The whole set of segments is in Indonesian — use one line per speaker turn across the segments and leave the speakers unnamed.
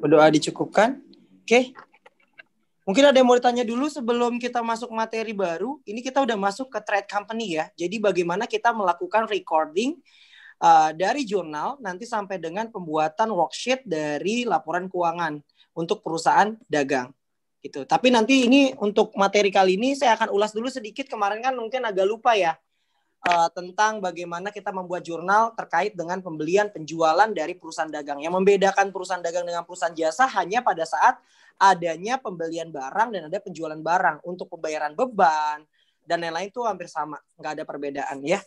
Berdoa dicukupkan. Oke. Mungkin ada yang mau ditanya dulu sebelum kita masuk materi baru. Ini kita udah masuk ke trade company ya. Jadi bagaimana kita melakukan recording dari jurnal nanti sampai dengan pembuatan worksheet dari laporan keuangan untuk perusahaan dagang. Gitu. Tapi nanti ini untuk materi kali ini saya akan ulas dulu sedikit. Kemarin kan mungkin agak lupa ya. Tentang bagaimana kita membuat jurnal terkait dengan pembelian penjualan dari perusahaan dagang. Yang membedakan perusahaan dagang dengan perusahaan jasa hanya pada saat adanya pembelian barang dan ada penjualan barang. Untuk pembayaran beban dan lain-lain itu hampir sama, nggak ada perbedaan ya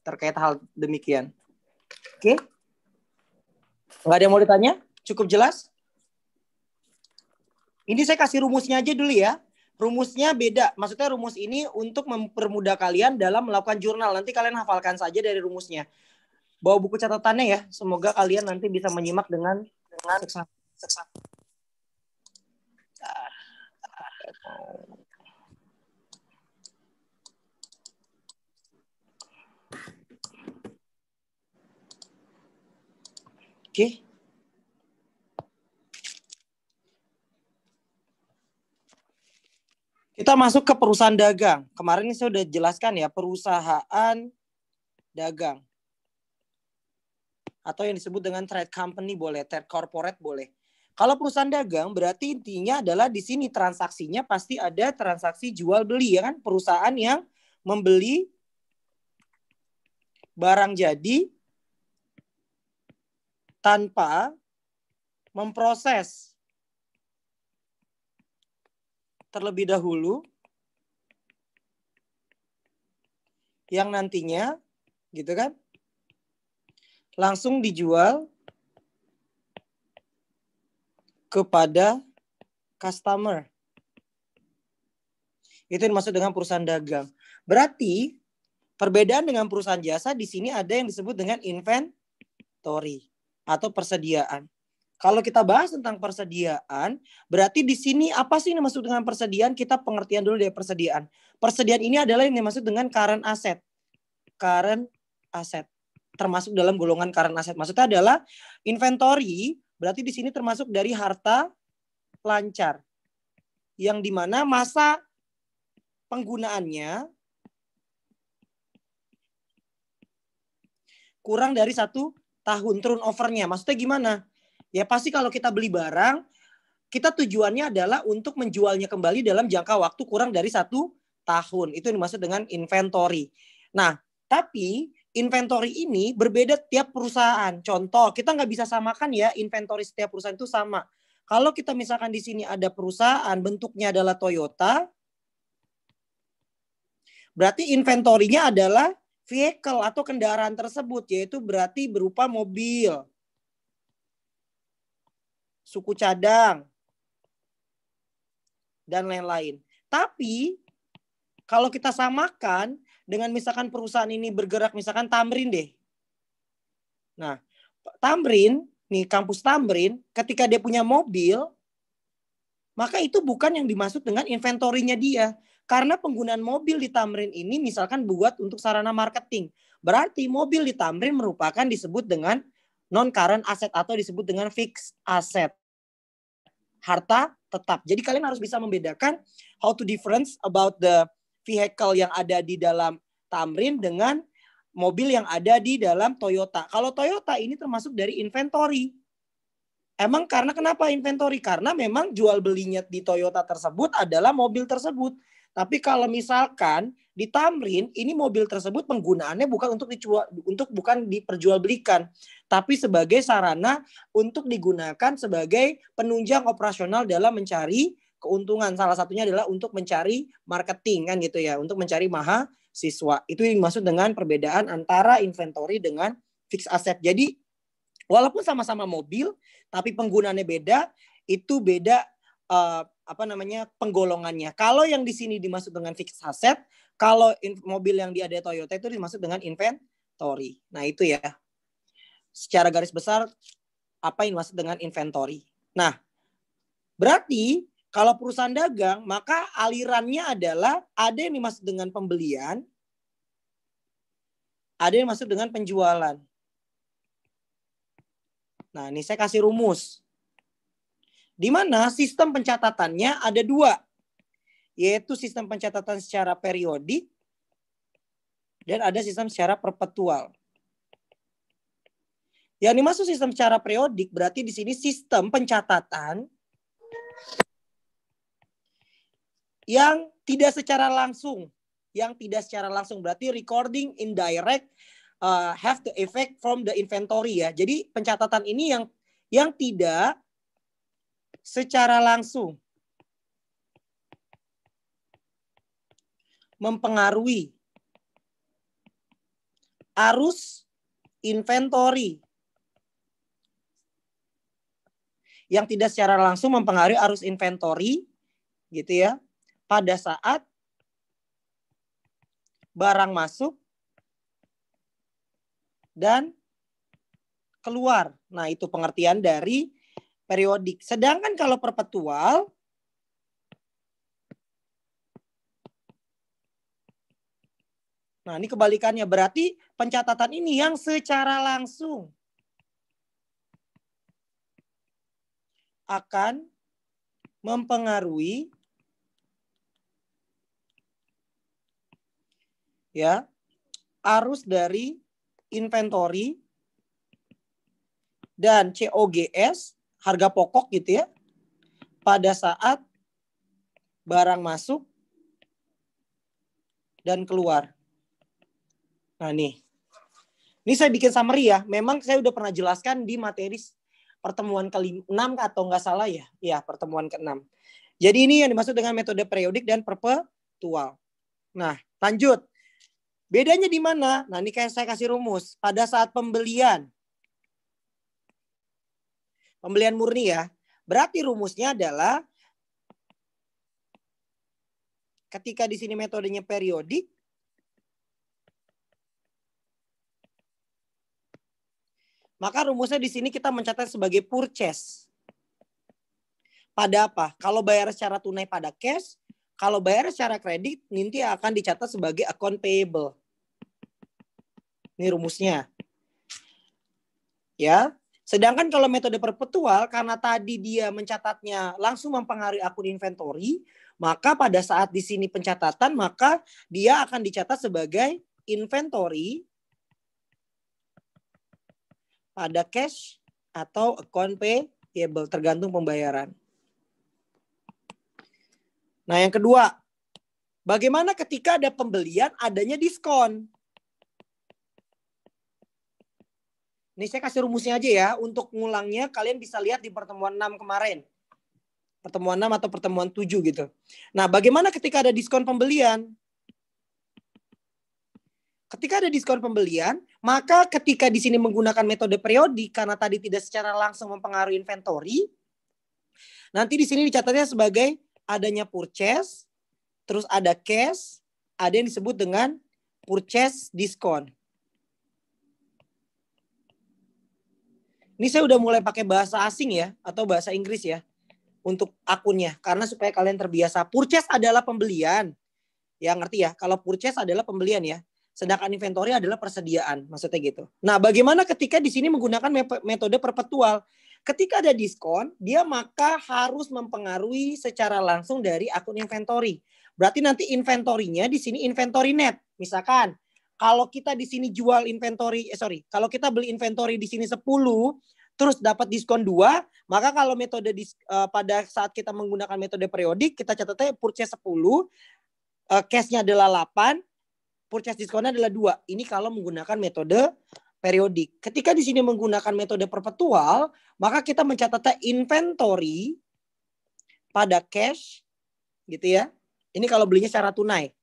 terkait hal demikian. Oke, nggak ada yang mau ditanya? Cukup jelas? Ini saya kasih rumusnya aja dulu ya. Rumusnya beda. Maksudnya rumus ini untuk mempermudah kalian dalam melakukan jurnal. Nanti kalian hafalkan saja dari rumusnya. Bawa buku catatannya ya. Semoga kalian nanti bisa menyimak dengan seksama. Oke. Kita masuk ke perusahaan dagang. Kemarin saya sudah jelaskan ya, perusahaan dagang. Atau yang disebut dengan trade company boleh, trade corporate boleh. Kalau perusahaan dagang berarti intinya adalah di sini transaksinya pasti ada transaksi jual beli ya kan, perusahaan yang membeli barang jadi tanpa memproses terlebih dahulu yang nantinya gitu kan langsung dijual kepada customer. Itu yang dimaksud dengan perusahaan dagang. Berarti perbedaan dengan perusahaan jasa di sini ada yang disebut dengan inventory atau persediaan. Kalau kita bahas tentang persediaan, berarti di sini apa sih yang dimaksud dengan persediaan? Kita pengertian dulu dari persediaan. Persediaan ini adalah yang dimaksud dengan current asset. Current asset. Termasuk dalam golongan current asset. Maksudnya adalah inventory, berarti di sini termasuk dari harta lancar. Yang dimana masa penggunaannya kurang dari 1 tahun turnover-nya. Maksudnya gimana? Ya pasti kalau kita beli barang, kita tujuannya adalah untuk menjualnya kembali dalam jangka waktu kurang dari 1 tahun. Itu yang dimaksud dengan inventory. Nah, tapi inventory ini berbeda tiap perusahaan. Contoh, kita nggak bisa samakan ya inventory setiap perusahaan itu sama. Kalau kita misalkan di sini ada perusahaan bentuknya adalah Toyota, berarti inventorinya adalah vehicle atau kendaraan tersebut, yaitu berarti berupa mobil, suku cadang, dan lain-lain. Tapi kalau kita samakan dengan misalkan perusahaan ini bergerak misalkan Tamrin deh. Nah, Tamrin, nih kampus Tamrin, ketika dia punya mobil, maka itu bukan yang dimaksud dengan inventorinya dia. Karena penggunaan mobil di Tamrin ini misalkan buat untuk sarana marketing. Berarti mobil di Tamrin merupakan disebut dengan non-current asset atau disebut dengan fixed asset. Harta tetap. Jadi kalian harus bisa membedakan how to difference about the vehicle yang ada di dalam Tamrin dengan mobil yang ada di dalam Toyota. Kalau Toyota ini termasuk dari inventory. Emang karena kenapa inventory? Karena memang jual belinya di Toyota tersebut adalah mobil tersebut. Tapi kalau misalkan di Tamrin ini mobil tersebut penggunaannya bukan bukan diperjualbelikan, tapi sebagai sarana untuk digunakan sebagai penunjang operasional dalam mencari keuntungan. Salah satunya adalah untuk mencari marketing kan gitu ya, untuk mencari mahasiswa. Itu yang dimaksud dengan perbedaan antara inventory dengan fixed asset. Jadi walaupun sama-sama mobil, tapi penggunaannya beda, itu beda penggolongannya. Kalau yang di sini dimaksud dengan fixed asset, kalau mobil yang di ada Toyota itu dimaksud dengan inventory. Nah itu ya, secara garis besar apa yang dimaksud dengan inventory. Nah berarti kalau perusahaan dagang maka alirannya adalah ada yang dimaksud dengan pembelian, ada yang dimaksud dengan penjualan. Nah ini saya kasih rumus. Di mana sistem pencatatannya ada dua, yaitu sistem pencatatan secara periodik dan ada sistem secara perpetual. Yang dimaksud sistem secara periodik berarti di sini sistem pencatatan yang tidak secara langsung. Yang tidak secara langsung berarti recording indirect have the effect from the inventory ya. Jadi pencatatan ini yang tidak secara langsung mempengaruhi arus inventory. Yang tidak secara langsung mempengaruhi arus inventory gitu ya. Pada saat barang masuk dan keluar. Nah, itu pengertian dari periodik. Sedangkan kalau perpetual nah, ini kebalikannya. Berarti pencatatan ini yang secara langsung akan mempengaruhi ya arus dari inventory dan COGS, harga pokok gitu ya, pada saat barang masuk dan keluar. Nah nih, ini saya bikin summary ya. Memang saya udah pernah jelaskan di materi pertemuan ke-6 atau nggak salah ya. Ya, pertemuan ke-6. Jadi ini yang dimaksud dengan metode periodik dan perpetual. Nah, lanjut. Bedanya di mana? Nah, ini kayak saya kasih rumus. Pada saat pembelian murni ya. Berarti rumusnya adalah ketika di sini metodenya periodik, maka rumusnya di sini kita mencatat sebagai purchase. Pada apa? Kalau bayar secara tunai pada cash, kalau bayar secara kredit nanti akan dicatat sebagai account payable. Ini rumusnya. Ya. Sedangkan kalau metode perpetual karena tadi dia mencatatnya langsung mempengaruhi akun inventory, maka pada saat di sini pencatatan maka dia akan dicatat sebagai inventory pada cash atau account payable tergantung pembayaran. Nah, yang kedua, bagaimana ketika ada pembelian adanya diskon? Ini saya kasih rumusnya aja ya. Untuk ngulangnya kalian bisa lihat di pertemuan 6 kemarin. Pertemuan 6 atau pertemuan 7 gitu. Nah, bagaimana ketika ada diskon pembelian? Ketika ada diskon pembelian, maka ketika di sini menggunakan metode periodik karena tadi tidak secara langsung mempengaruhi inventory, nanti di sini dicatatnya sebagai adanya purchase, terus ada cash, ada yang disebut dengan purchase diskon. Ini saya udah mulai pakai bahasa asing ya, atau bahasa Inggris ya, untuk akunnya. Karena supaya kalian terbiasa. Purchase adalah pembelian. Ya ngerti ya, kalau purchase adalah pembelian ya. Sedangkan inventory adalah persediaan, maksudnya gitu. Nah, bagaimana ketika di sini menggunakan metode perpetual? Ketika ada diskon, dia maka harus mempengaruhi secara langsung dari akun inventory. Berarti nanti inventory-nya di sini inventory net. Misalkan kalau kita di sini jual inventory, kalau kita beli inventory di sini 10, terus dapat diskon 2, maka kalau metode pada saat kita menggunakan metode periodik, kita catatnya purchase 10, cash-nya adalah 8, purchase diskonnya adalah 2. Ini kalau menggunakan metode periodik. Ketika di sini menggunakan metode perpetual, maka kita mencatatnya inventory pada cash, gitu ya. Ini kalau belinya secara tunai.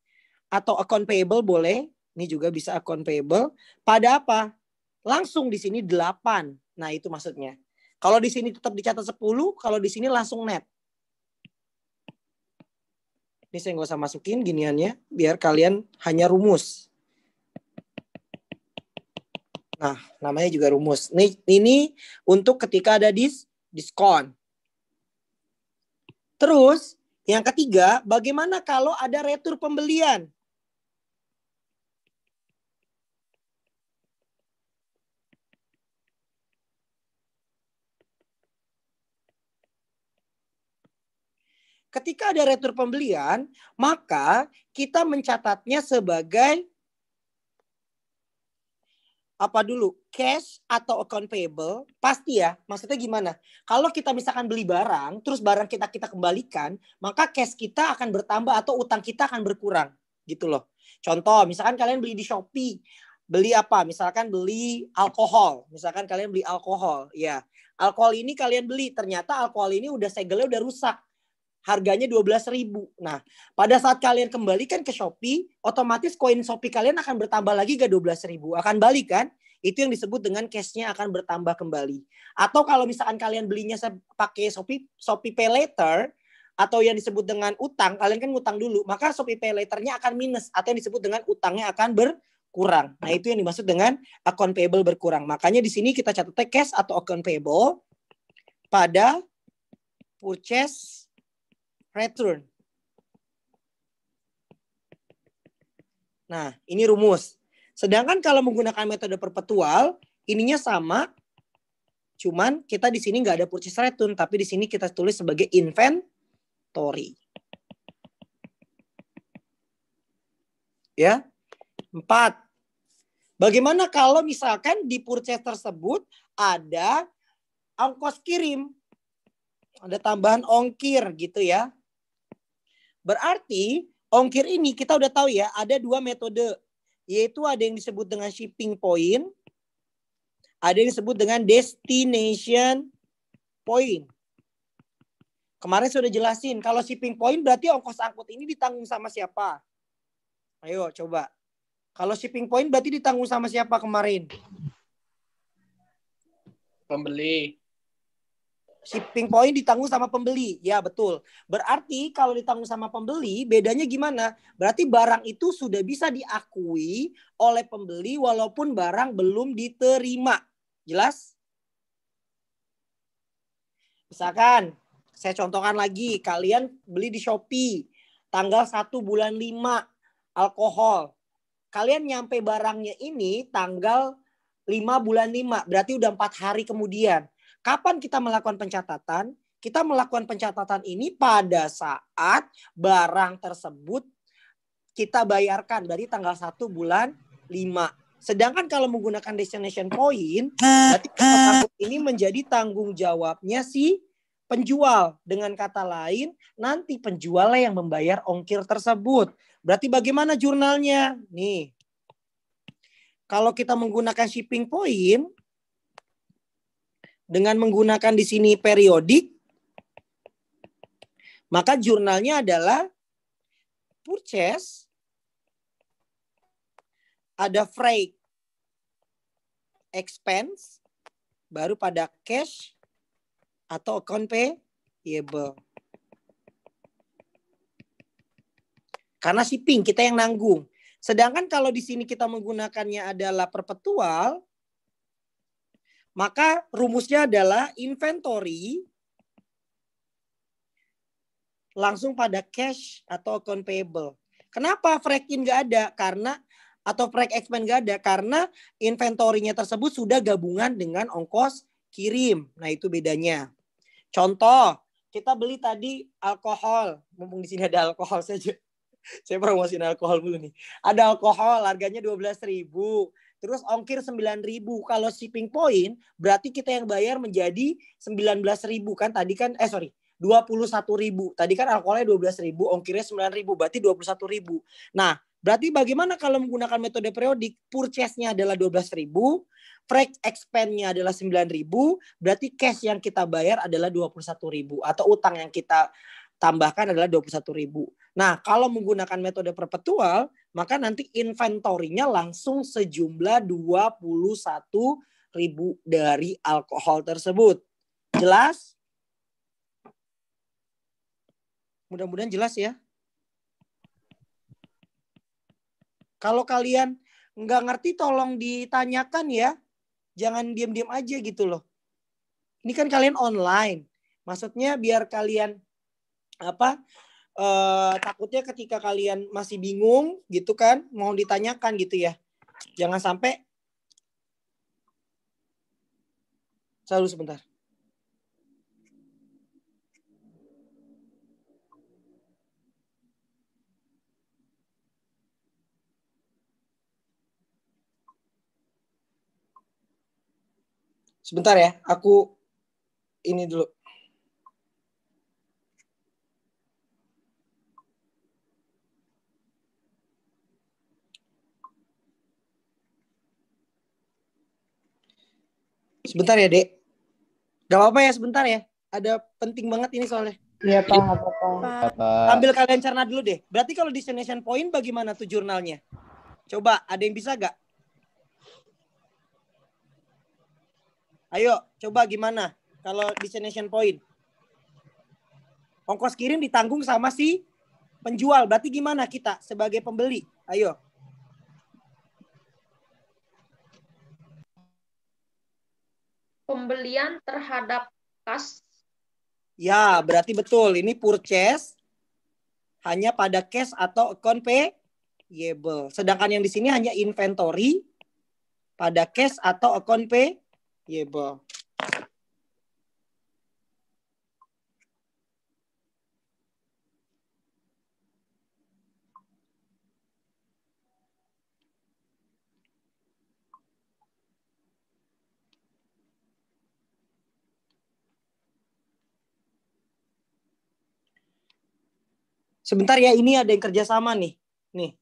Atau account payable boleh. Ini juga bisa account payable. Pada apa? Langsung di sini 8. Nah, itu maksudnya. Kalau di sini tetap dicatat 10, kalau di sini langsung net. Ini saya nggak usah masukin giniannya, biar kalian hanya rumus. Nah, namanya juga rumus. Ini untuk ketika ada diskon. Terus, yang ketiga, bagaimana kalau ada retur pembelian? Ketika ada retur pembelian, maka kita mencatatnya sebagai apa dulu? Cash atau account payable? Pasti ya. Maksudnya gimana? Kalau kita misalkan beli barang, terus barang kita kembalikan, maka cash kita akan bertambah atau utang kita akan berkurang. Gitu loh. Contoh, misalkan kalian beli di Shopee. Beli apa? Misalkan beli alkohol. Misalkan kalian beli alkohol. Ya, alkohol ini kalian beli. Ternyata alkohol ini udah segelnya udah rusak. Harganya 12.000. Nah, pada saat kalian kembalikan ke Shopee, otomatis koin Shopee kalian akan bertambah lagi ke 12.000. Akan balik kan? Itu yang disebut dengan cash-nya akan bertambah kembali. Atau kalau misalkan kalian belinya pakai Shopee Pay Later, atau yang disebut dengan utang, kalian kan ngutang dulu, maka Shopee Pay Later-nya akan minus, atau yang disebut dengan utangnya akan berkurang. Nah, itu yang dimaksud dengan account payable berkurang. Makanya di sini kita catat cash atau account payable pada purchase return. Nah, ini rumus. Sedangkan kalau menggunakan metode perpetual, ininya sama, cuman kita di sini nggak ada purchase return, tapi di sini kita tulis sebagai inventory. Ya. 4. Bagaimana kalau misalkan di purchase tersebut ada ongkos kirim? Ada tambahan ongkir gitu ya. Berarti ongkir ini kita udah tahu ya, ada 2 metode. Yaitu ada yang disebut dengan shipping point, ada yang disebut dengan destination point. Kemarin sudah jelasin, kalau shipping point berarti ongkos angkut ini ditanggung sama siapa? Ayo coba. Kalau shipping point berarti ditanggung sama siapa kemarin?
Pembeli.
Shipping point ditanggung sama pembeli. Ya, betul. Berarti kalau ditanggung sama pembeli, bedanya gimana? Berarti barang itu sudah bisa diakui oleh pembeli walaupun barang belum diterima. Jelas? Misalkan, saya contohkan lagi. Kalian beli di Shopee. Tanggal 1 bulan 5. Alkohol. Kalian nyampe barangnya ini tanggal 5 bulan 5. Berarti udah 4 hari kemudian. Kapan kita melakukan pencatatan? Kita melakukan pencatatan ini pada saat barang tersebut kita bayarkan dari tanggal 1 bulan 5. Sedangkan kalau menggunakan destination point, berarti ini menjadi tanggung jawabnya si penjual. Dengan kata lain, nanti penjualnya yang membayar ongkir tersebut. Berarti bagaimana jurnalnya? Nih. Kalau kita menggunakan shipping point, dengan menggunakan di sini periodik, maka jurnalnya adalah purchase, ada freight expense, baru pada cash atau account payable. Karena shipping kita yang nanggung. Sedangkan kalau di sini kita menggunakannya adalah perpetual, maka rumusnya adalah inventory langsung pada cash atau account payable. Kenapa freight-in nggak ada? Atau freight expense nggak ada? Karena inventory-nya tersebut sudah gabungan dengan ongkos kirim. Nah, itu bedanya. Contoh, kita beli tadi alkohol. Mumpung di sini ada alkohol saja. Saya promosiin alkohol dulu nih. Ada alkohol harganya 12.000. Terus ongkir 9.000. Kalau shipping point berarti kita yang bayar menjadi 19.000 kan tadi kan 21.000. Tadi kan alkoholnya 12.000, ongkirnya 9.000, berarti 21.000. Nah, berarti bagaimana kalau menggunakan metode periodik? Purchase-nya adalah 12.000, freight expense-nya adalah 9.000, berarti cash yang kita bayar adalah 21.000 atau utang yang kita tambahkan adalah 21.000. Nah, kalau menggunakan metode perpetual, maka nanti inventory-nya langsung sejumlah 21.000 dari alkohol tersebut. Jelas? Mudah-mudahan jelas ya. Kalau kalian nggak ngerti tolong ditanyakan ya. Jangan diam-diam aja gitu loh. Ini kan kalian online. Maksudnya biar kalian takutnya ketika kalian masih bingung gitu kan, mau ditanyakan gitu ya. Jangan sampai. Selalu sebentar. Sebentar ya, aku ini dulu. Sebentar ya, Dek. Gak apa-apa ya, sebentar ya. Ada penting banget ini soalnya.
Iya, Pak, nggak apa-apa.
Sambil kalian cerna dulu deh. Berarti kalau destination point bagaimana tuh jurnalnya? Coba, ada yang bisa gak? Ayo, coba gimana kalau destination point? Ongkos kirim ditanggung sama si penjual. Berarti gimana kita sebagai pembeli? Ayo.
Pembelian terhadap kas.
Ya, berarti betul. Ini purchase hanya pada cash atau account payable. Sedangkan yang di sini hanya inventory pada cash atau account payable. Sebentar ya, ini ada yang kerjasama nih. Nih,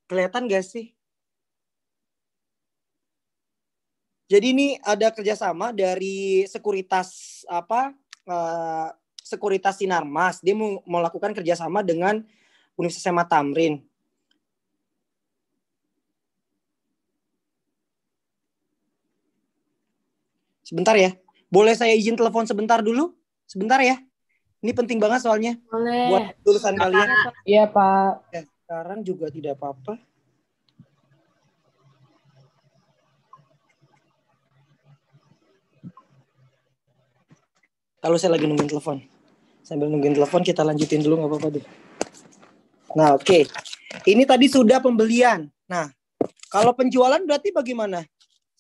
kelihatan gak sih? Jadi ini ada kerjasama dari sekuritas sekuritas Sinarmas. Dia mau melakukan kerjasama dengan Universitas SMA Tamrin. Sebentar ya. Boleh saya izin telepon sebentar dulu? Sebentar ya. Ini penting banget soalnya.
Boleh.
Buat lulusan kalian.
Iya, Pak.
Ya, sekarang juga tidak apa-apa. Kalau saya lagi nungguin telepon. Sambil nungguin telepon kita lanjutin dulu, nggak apa-apa deh. Nah, oke. Ini tadi sudah pembelian. Nah, kalau penjualan berarti bagaimana?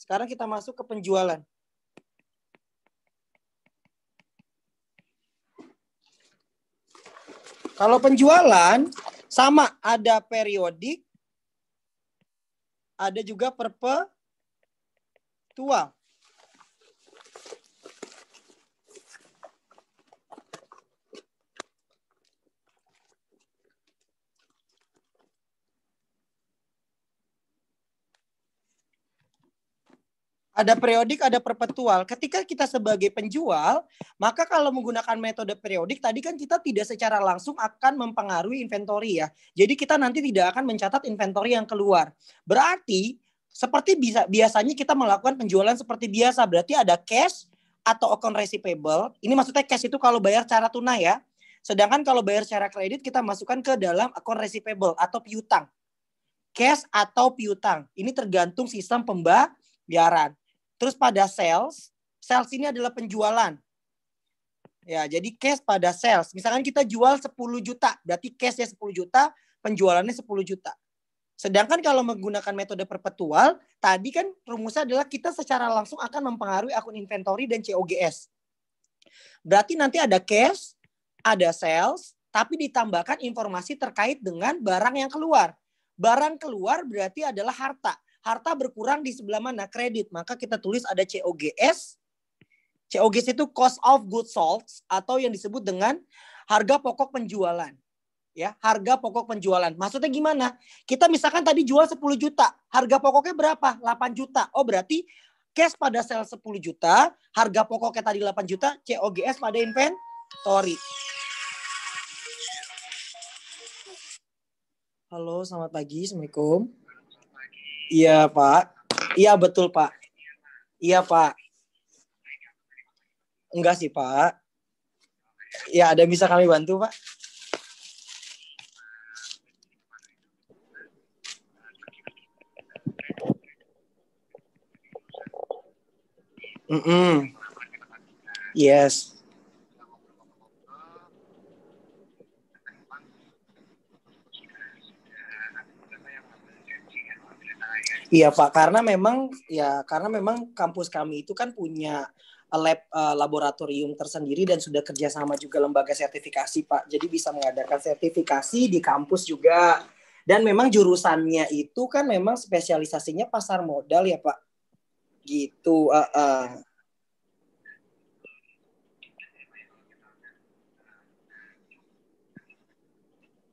Sekarang kita masuk ke penjualan. Kalau penjualan sama, ada periodik, ada juga perpetual. Ada periodik, ada perpetual. Ketika kita sebagai penjual, maka kalau menggunakan metode periodik, tadi kan kita tidak secara langsung akan mempengaruhi inventory ya. Jadi kita nanti tidak akan mencatat inventory yang keluar. Berarti seperti biasanya kita melakukan penjualan seperti biasa. Berarti ada cash atau account receivable. Ini maksudnya cash itu kalau bayar secara tunai ya. Sedangkan kalau bayar secara kredit kita masukkan ke dalam account receivable atau piutang. Cash atau piutang. Ini tergantung sistem pembayaran. Terus pada sales ini adalah penjualan. Ya, jadi cash pada sales. Misalkan kita jual 10 juta, berarti cashnya 10 juta, penjualannya 10 juta. Sedangkan kalau menggunakan metode perpetual, tadi kan rumusnya adalah kita secara langsung akan mempengaruhi akun inventory dan COGS. Berarti nanti ada cash, ada sales, tapi ditambahkan informasi terkait dengan barang yang keluar. Barang keluar berarti adalah harta. Harta berkurang di sebelah mana? Kredit. Maka kita tulis ada COGS. COGS itu cost of goods sold atau yang disebut dengan harga pokok penjualan. Ya, harga pokok penjualan. Maksudnya gimana? Kita misalkan tadi jual 10 juta. Harga pokoknya berapa? 8 juta. Oh, berarti cash pada sel 10 juta, harga pokoknya tadi 8 juta, COGS pada inventory. Halo, selamat pagi. Assalamualaikum. Iya, Pak. Iya, betul, Pak. Iya, Pak. Enggak sih, Pak. Ya, ada bisa kami bantu, Pak? Yes. Iya Pak, karena memang kampus kami itu kan punya laboratorium tersendiri dan sudah kerjasama juga lembaga sertifikasi Pak. Jadi bisa mengadakan sertifikasi di kampus juga. Dan memang jurusannya itu kan memang spesialisasinya pasar modal ya Pak. Gitu.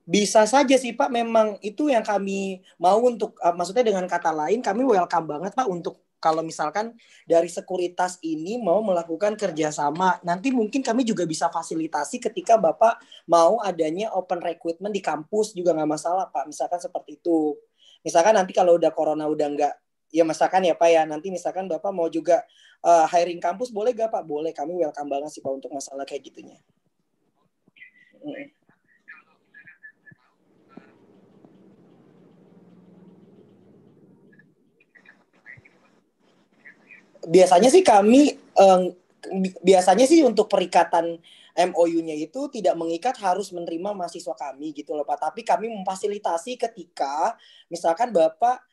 Bisa saja sih Pak, memang itu yang kami mau untuk, maksudnya dengan kata lain kami welcome banget Pak untuk kalau misalkan dari sekuritas ini mau melakukan kerjasama. Nanti mungkin kami juga bisa fasilitasi ketika Bapak mau adanya open recruitment di kampus juga nggak masalah Pak, misalkan seperti itu. Misalkan nanti kalau udah corona udah nggak, ya misalkan ya Pak ya, nanti misalkan Bapak mau juga hiring kampus boleh gak Pak? Boleh, kami welcome banget sih Pak untuk masalah kayak gitunya. Biasanya sih kami biasanya sih untuk perikatan MOU-nya itu tidak mengikat harus menerima mahasiswa kami gitu loh Pak. Tapi kami memfasilitasi ketika misalkan Bapak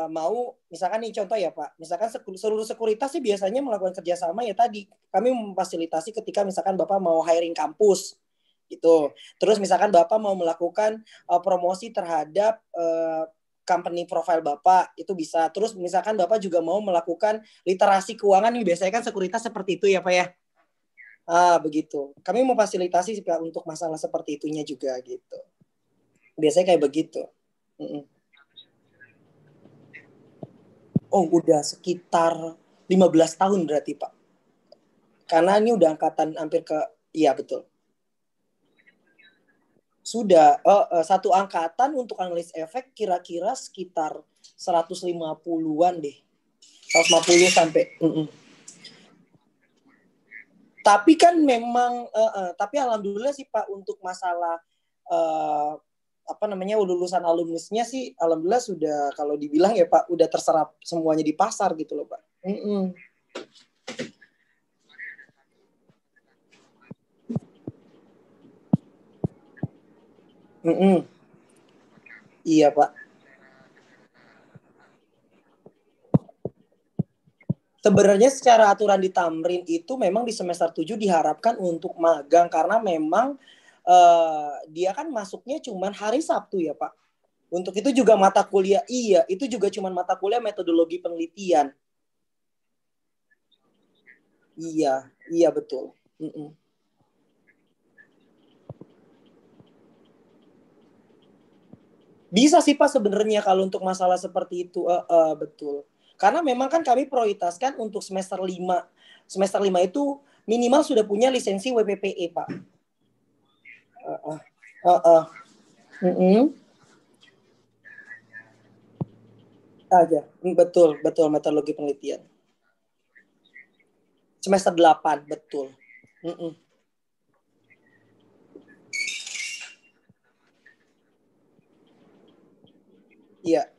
mau, misalkan nih contoh ya Pak, misalkan seluruh sekuritas sih biasanya melakukan kerjasama ya tadi. Kami memfasilitasi ketika misalkan Bapak mau hiring kampus gitu. Terus misalkan Bapak mau melakukan promosi terhadap company profile Bapak, itu bisa. Terus misalkan Bapak juga mau melakukan literasi keuangan, nih biasanya kan sekuritas seperti itu ya Pak ya. Begitu. Kami memfasilitasi untuk masalah seperti itunya juga gitu. Biasanya kayak begitu. Oh, udah sekitar 15 tahun berarti Pak. Karena ini udah angkatan hampir ke, iya betul. Sudah satu angkatan untuk analis efek kira-kira sekitar 150-an deh. 150 sampai. Tapi kan memang tapi alhamdulillah sih Pak untuk masalah lulusan alumnisnya sih alhamdulillah sudah, kalau dibilang ya Pak udah terserap semuanya di pasar gitu loh Pak. Iya Pak. Sebenarnya secara aturan di Tamrin itu memang di semester 7 diharapkan untuk magang karena memang dia kan masuknya cuma hari Sabtu ya Pak. Untuk itu juga mata kuliah, iya, itu juga cuma mata kuliah metodologi penelitian. Iya, iya betul. Bisa sih Pak sebenarnya kalau untuk masalah seperti itu, betul. Karena memang kan kami prioritaskan untuk semester 5. Semester 5 itu minimal sudah punya lisensi WPPE Pak. Aja, betul, betul metodologi penelitian. Semester 8, betul. Iya.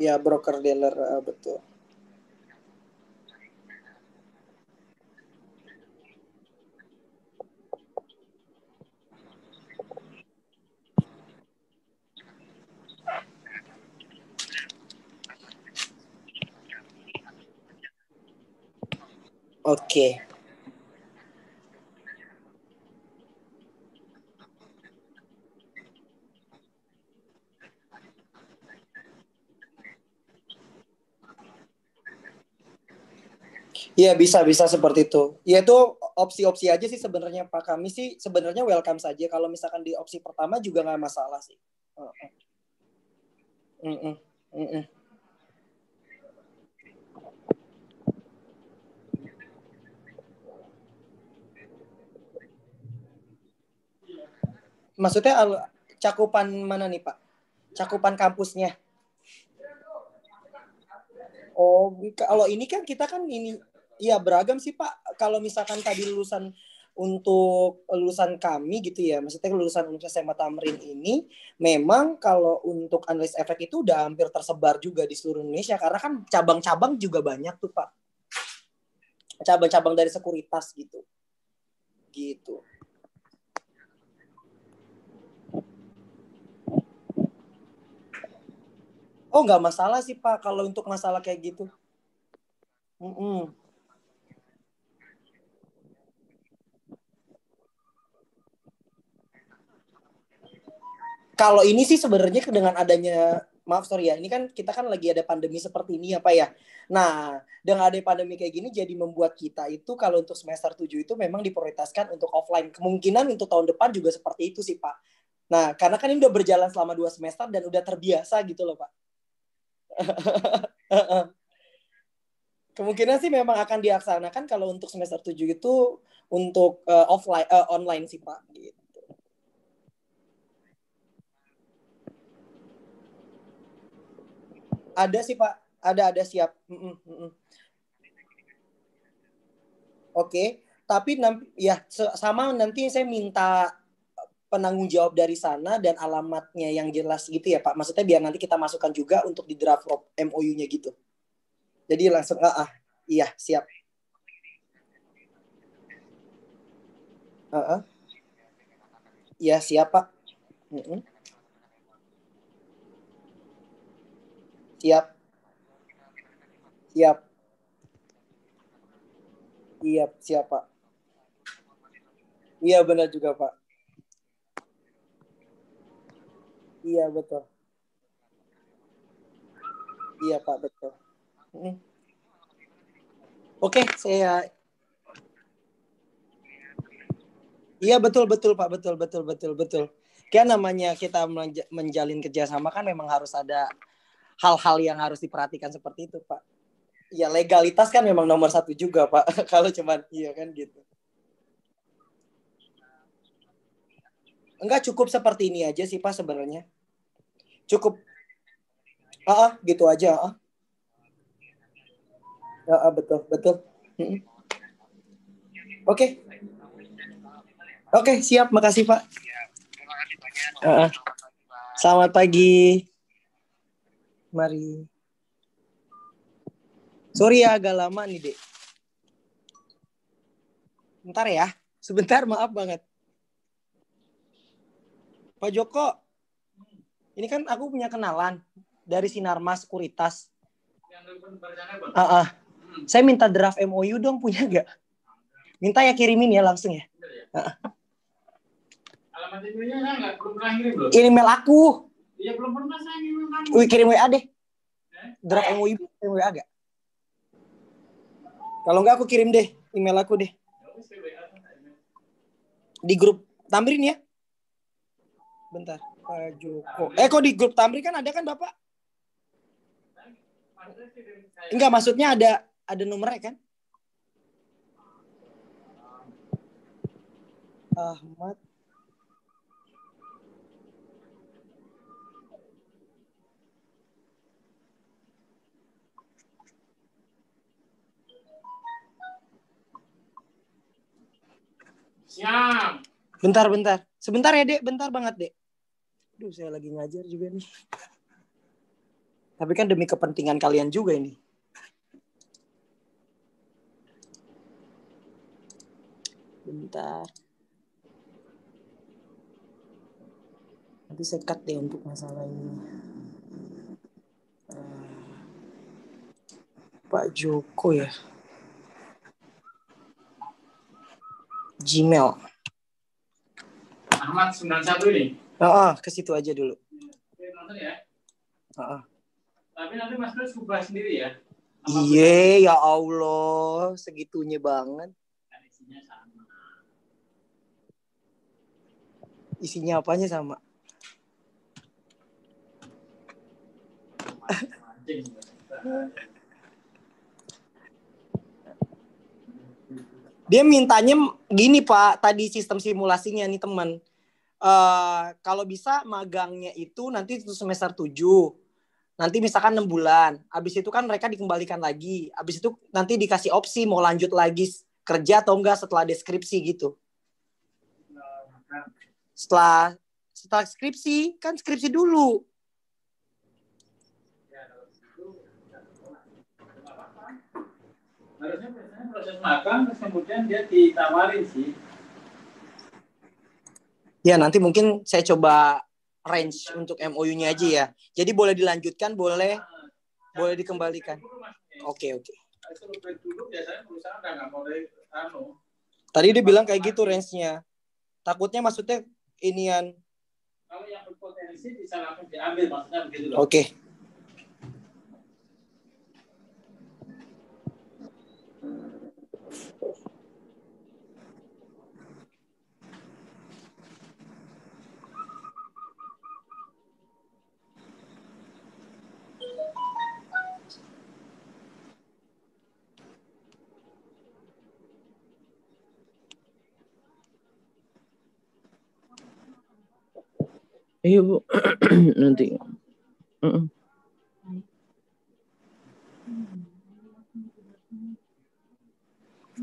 Ya, broker dealer, betul. Oke. Iya bisa seperti itu. Ya itu opsi-opsi aja sih sebenarnya Pak. Kami sih sebenarnya welcome saja. Kalau misalkan di opsi pertama juga nggak masalah sih. Maksudnya cakupan mana nih Pak? Cakupan kampusnya. Oh, kalau ini kan kita kan ini, ya beragam sih Pak. Kalau misalkan tadi untuk lulusan kami gitu ya, maksudnya lulusan Universitas SMA Tamrin ini, memang kalau untuk analis efek itu udah hampir tersebar juga di seluruh Indonesia karena kan cabang-cabang juga banyak tuh Pak. Cabang-cabang dari sekuritas gitu. Gitu. Oh nggak masalah sih Pak kalau untuk masalah kayak gitu. Kalau ini sih sebenarnya dengan adanya, maaf sorry ya, ini kan kita kan lagi ada pandemi seperti ini ya Pak ya. Nah, dengan ada pandemi kayak gini jadi membuat kita itu kalau untuk semester 7 itu memang diprioritaskan untuk offline. Kemungkinan untuk tahun depan juga seperti itu sih Pak. Nah, karena kan ini udah berjalan selama 2 semester dan udah terbiasa gitu loh Pak. Kemungkinan sih memang akan dilaksanakan kalau untuk semester 7 itu untuk online sih Pak gitu. Ada sih Pak, ada siap. Oke, tapi ya sama nanti saya minta penanggung jawab dari sana dan alamatnya yang jelas gitu ya Pak. Maksudnya biar nanti kita masukkan juga untuk di draft MOU-nya gitu. Jadi langsung iya siap. Iya siap Pak. Siap. Siap. Iya siap Pak. Iya benar juga Pak. Iya betul. Iya Pak betul. Oke, saya. Iya betul Pak, betul. Kayak namanya kita menjalin kerjasama kan memang harus ada hal-hal yang harus diperhatikan seperti itu Pak. Ya legalitas kan memang nomor 1 juga Pak. Kalau cuman iya kan gitu. Enggak, cukup seperti ini aja sih Pak sebenarnya. Cukup. Gitu aja. Betul. Oke, siap. Makasih Pak. Selamat pagi. Mari. Sorry ya agak lama nih Dek. Bentar ya. Sebentar, maaf banget. Pak Joko, ini kan aku punya kenalan dari Sinarmas Sekuritas. Saya minta draft MOU dong, punya nggak? Minta ya kirimin ya langsung ya.
Alamat emailnya nggak, belum pernah kirim loh.
Email aku.
Iya belum pernah saya email kamu.
Kirim WA deh. Draft MOU kirim WA gak? Kalau nggak aku kirim deh email aku deh. Di grup Tamrin ya. Bentar, Pak Joko. Kok di grup Tamrin kan ada kan Bapak? Enggak, maksudnya ada nomornya kan? Ahmad.
Siap.
Bentar. Sebentar ya, Dek. Bentar banget, Dek. Duh, saya lagi ngajar juga nih. Tapi kan demi kepentingan kalian juga ini. Bentar. Nanti saya cut deh untuk masalah ini. Pak Joko ya. Gmail.
Ahmad 91 ini.
Ke situ aja dulu.
Oke, nonton ya. Tapi nanti Mas Terus ubah sendiri ya.
Iya, ya Allah, segitunya banget.
Isinya sama.
Isinya apanya sama? Dia mintanya gini Pak, tadi sistem simulasinya nih teman. Kalau bisa magangnya itu nanti semester 7. Nanti misalkan 6 bulan. Habis itu kan mereka dikembalikan lagi. Habis itu nanti dikasih opsi mau lanjut lagi kerja atau enggak setelah deskripsi gitu. Setelah skripsi, kan skripsi dulu.
Harusnya biasanya proses magang terus kemudian dia ditawarin sih.
Ya nanti mungkin saya coba range untuk MOU-nya aja ya. Jadi boleh dilanjutkan, boleh dikembalikan. Oke.
Dulu biasanya perusahaan nggak mau
Tadi dia bilang kayak gitu range-nya. Takutnya maksudnya inian.
Kalau yang berpotensi isi bisa langsung diambil, maksudnya begitu loh.
Oke.
Iya Bu, nanti.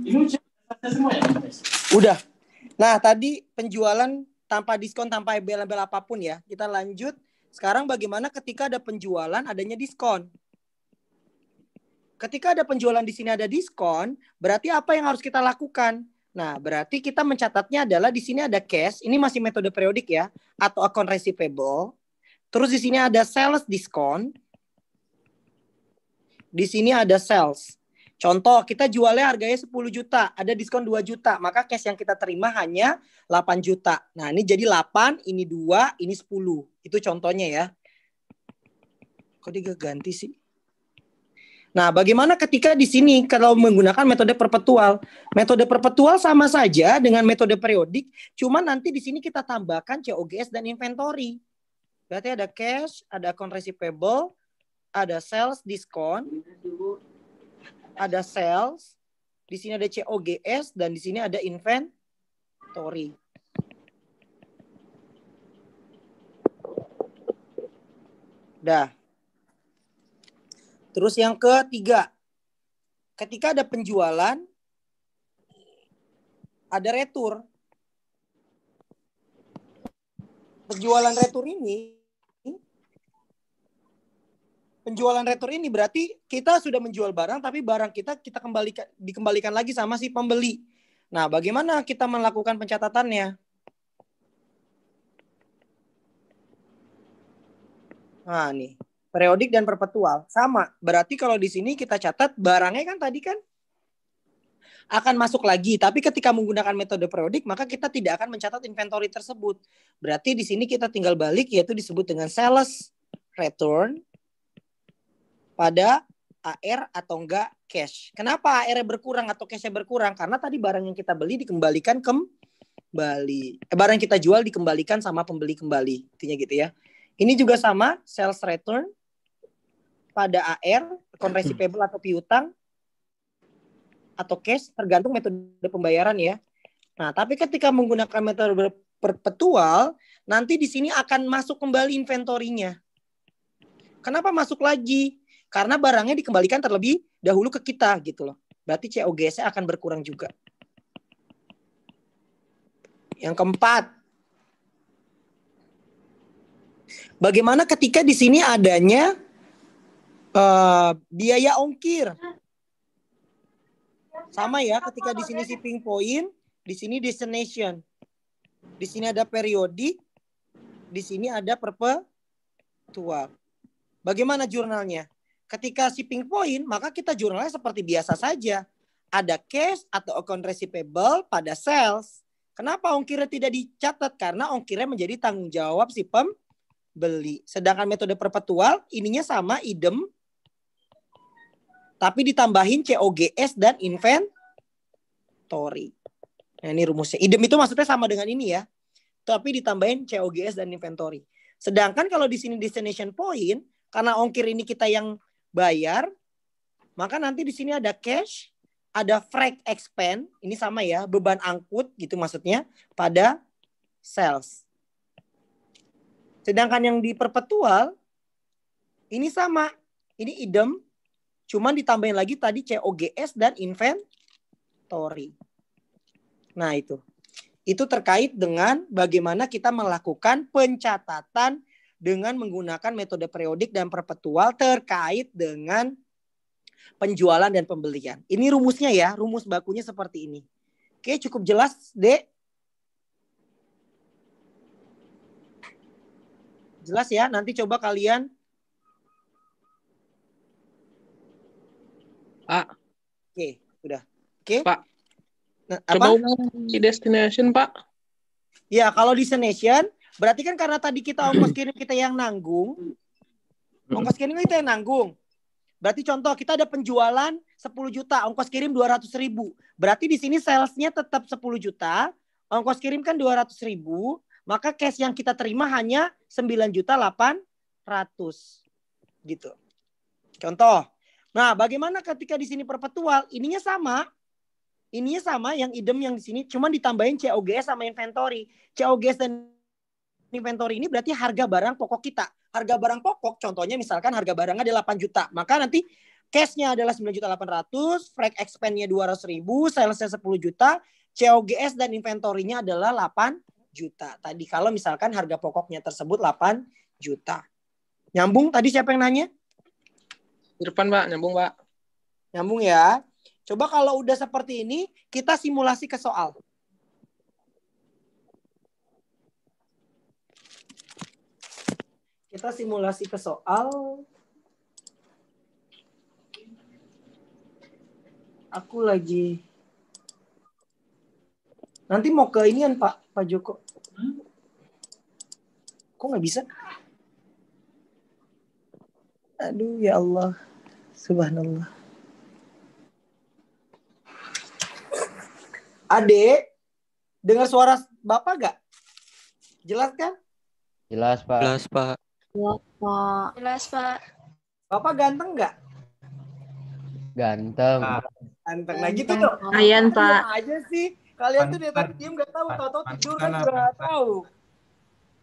Ini semua ya?
Udah. Nah, tadi penjualan tanpa diskon, tanpa embel-embel apapun ya. Kita lanjut. Sekarang bagaimana ketika ada penjualan, adanya diskon? Ketika ada penjualan di sini ada diskon, berarti apa yang harus kita lakukan? Nah, berarti kita mencatatnya adalah di sini ada cash, ini masih metode periodik ya, atau account receivable. Terus di sini ada sales diskon. Di sini ada sales. Contoh, kita jualnya harganya 10 juta, ada diskon 2 juta, maka cash yang kita terima hanya 8 juta. Nah, ini jadi 8, ini 2, ini 10. Itu contohnya ya. Kok dia ganti sih? Nah, bagaimana ketika di sini kalau menggunakan metode perpetual? Metode perpetual sama saja dengan metode periodik, cuma nanti di sini kita tambahkan COGS dan inventory. Berarti ada cash, ada account receivable, ada sales diskon, ada sales, di sini ada COGS dan di sini ada inventory. Dah. Terus yang ketiga, ketika ada penjualan, ada retur. Penjualan retur ini berarti kita sudah menjual barang, tapi barang kita dikembalikan lagi sama si pembeli. Nah, bagaimana kita melakukan pencatatannya? Nah, nih. Periodik dan perpetual sama. Berarti kalau di sini kita catat barangnya kan tadi kan akan masuk lagi, tapi ketika menggunakan metode periodik maka kita tidak akan mencatat inventory tersebut. Berarti di sini kita tinggal balik, yaitu disebut dengan sales return pada AR atau enggak cash. Kenapa AR-nya berkurang atau cash-nya berkurang? Karena tadi barang yang kita beli dikembalikan kembali. Barang yang kita jual dikembalikan sama pembeli kembali. Intinya gitu ya. Ini juga sama, sales return pada AR, account receivable atau piutang, atau cash, tergantung metode pembayaran ya. Nah, tapi ketika menggunakan metode perpetual, nanti di sini akan masuk kembali inventorinya. Kenapa masuk lagi? Karena barangnya dikembalikan terlebih dahulu ke kita gitu loh. Berarti COGS-nya akan berkurang juga. Yang keempat, bagaimana ketika di sini adanya biaya ongkir? Sama ya, ketika di sini shipping point, di sini destination. Di sini ada periodik, di sini ada perpetual. Bagaimana jurnalnya? Ketika shipping point, maka kita jurnalnya seperti biasa saja. Ada cash atau account receivable pada sales. Kenapa ongkirnya tidak dicatat? Karena ongkirnya menjadi tanggung jawab si pembeli. Sedangkan metode perpetual, ininya sama, idem, tapi ditambahin COGS dan inventory. Nah, ini rumusnya. Idem itu maksudnya sama dengan ini ya. Tapi ditambahin COGS dan inventory. Sedangkan kalau di sini destination point, karena ongkir ini kita yang bayar, maka nanti di sini ada cash, ada freight expense, ini sama ya, beban angkut gitu maksudnya, pada sales. Sedangkan yang di perpetual, ini sama. Ini idem, cuman ditambahin lagi tadi COGS dan inventory. Nah itu. Itu terkait dengan bagaimana kita melakukan pencatatan dengan menggunakan metode periodik dan perpetual terkait dengan penjualan dan pembelian. Ini rumusnya ya, rumus bakunya seperti ini. Oke, cukup jelas, Dek? Jelas ya, nanti coba kalian.
Pak.
Oke, udah. Oke.
Pak.
Nah,
coba
apa?
ulang di destination, Pak.
Ya, kalau destination Berarti kan karena tadi kita ongkos kirim kita yang nanggung. Ongkos kirim kita yang nanggung. Berarti contoh kita ada penjualan 10 juta, ongkos kirim 200.000. Berarti di sini salesnya tetap 10 juta, ongkos kirim kan 200.000, maka cash yang kita terima hanya 9.800.000 gitu. Contoh. Nah, bagaimana ketika di sini perpetual? Ininya sama yang idem yang di sini, cuma ditambahin COGS sama inventory. COGS dan inventory ini berarti harga barang pokok kita. Harga barang pokok contohnya misalkan harga barangnya ada 8 juta. Maka nanti cash-nya adalah 9.800.000, freight expense-nya 200.000, sales-nya 10 juta, COGS dan inventory-nya adalah 8 juta. Tadi kalau misalkan harga pokoknya tersebut 8 juta. Nyambung tadi siapa yang nanya?
Di depan, Pak. Nyambung, Pak.
Nyambung ya. Coba kalau udah seperti ini, kita simulasi ke soal. Kita simulasi ke soal. Aku lagi. Nanti mau ke inian Pak Joko. Kok nggak bisa? Aduh ya Allah. Subhanallah. Adek, dengar suara Bapak gak? Jelas kan?
Jelas, Pak.
Jelas, Pak.
Jelas, Pak.
Jelas, Pak.
Bapak ganteng gak?
Ganteng.
Ganteng. Nah gitu dong.
Lumayan, Pak.
Diam aja sih. Kalian tuh dari tadi diem gak tahu. Tahu-tahu tidur kan juga gak tahu.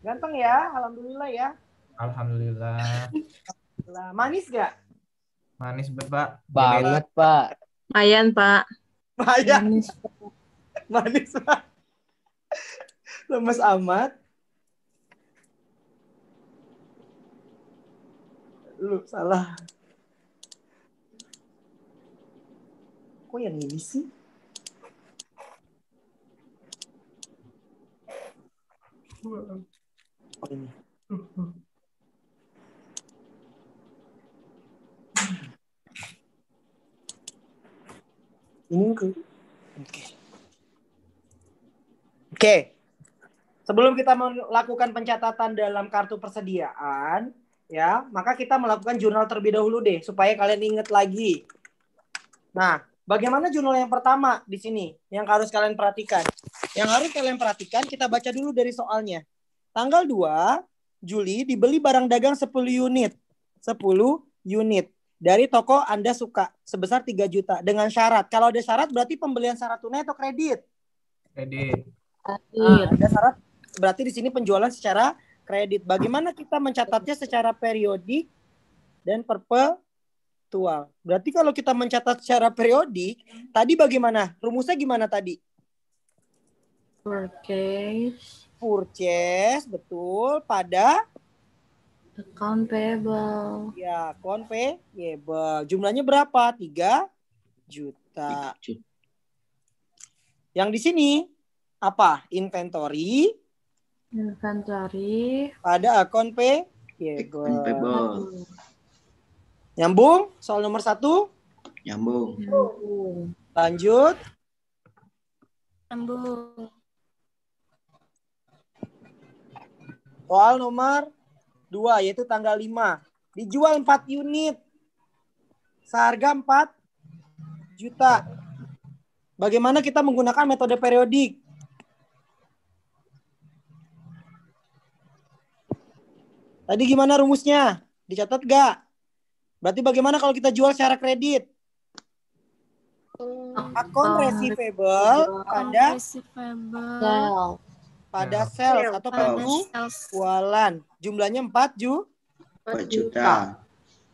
Ganteng ya. Alhamdulillah ya.
Alhamdulillah.
Manis gak?
Manis, Pak.
Banget, Pak.
Lumayan, Pak.
Manis. Manis Pak. Lemes amat. Lu salah. Kok yang ini sih? Oh ini. Ini ke. Oke. Sebelum kita melakukan pencatatan dalam kartu persediaan, ya, maka kita melakukan jurnal terlebih dahulu deh supaya kalian ingat lagi. Nah, bagaimana jurnal yang pertama di sini yang harus kalian perhatikan? Yang harus kalian perhatikan kita baca dulu dari soalnya. Tanggal 2 Juli dibeli barang dagang 10 unit. 10 unit dari toko Anda suka sebesar 3 juta dengan syarat. Kalau ada syarat berarti pembelian syarat tunai atau kredit?
Kredit.
Nah, ada syarat berarti di sini penjualan secara kredit. Bagaimana kita mencatatnya secara periodik dan perpetual? Berarti kalau kita mencatat secara periodik, tadi bagaimana? Rumusnya gimana tadi? Purchase, betul, pada
Account payable.
ya, account payable. Jumlahnya berapa? 3 juta. Yang di sini apa? Inventory pada account payable. Nyambung? Soal nomor 1?
Nyambung.
Lanjut.
Nyambung.
Soal nomor 2 yaitu tanggal 5. Dijual 4 unit. Seharga 4 juta. Bagaimana kita menggunakan metode periodik? Tadi gimana rumusnya? Dicatat gak? Berarti bagaimana kalau kita jual secara kredit? Akun receivable pada sales atau penjualan. Jumlahnya 4
juta.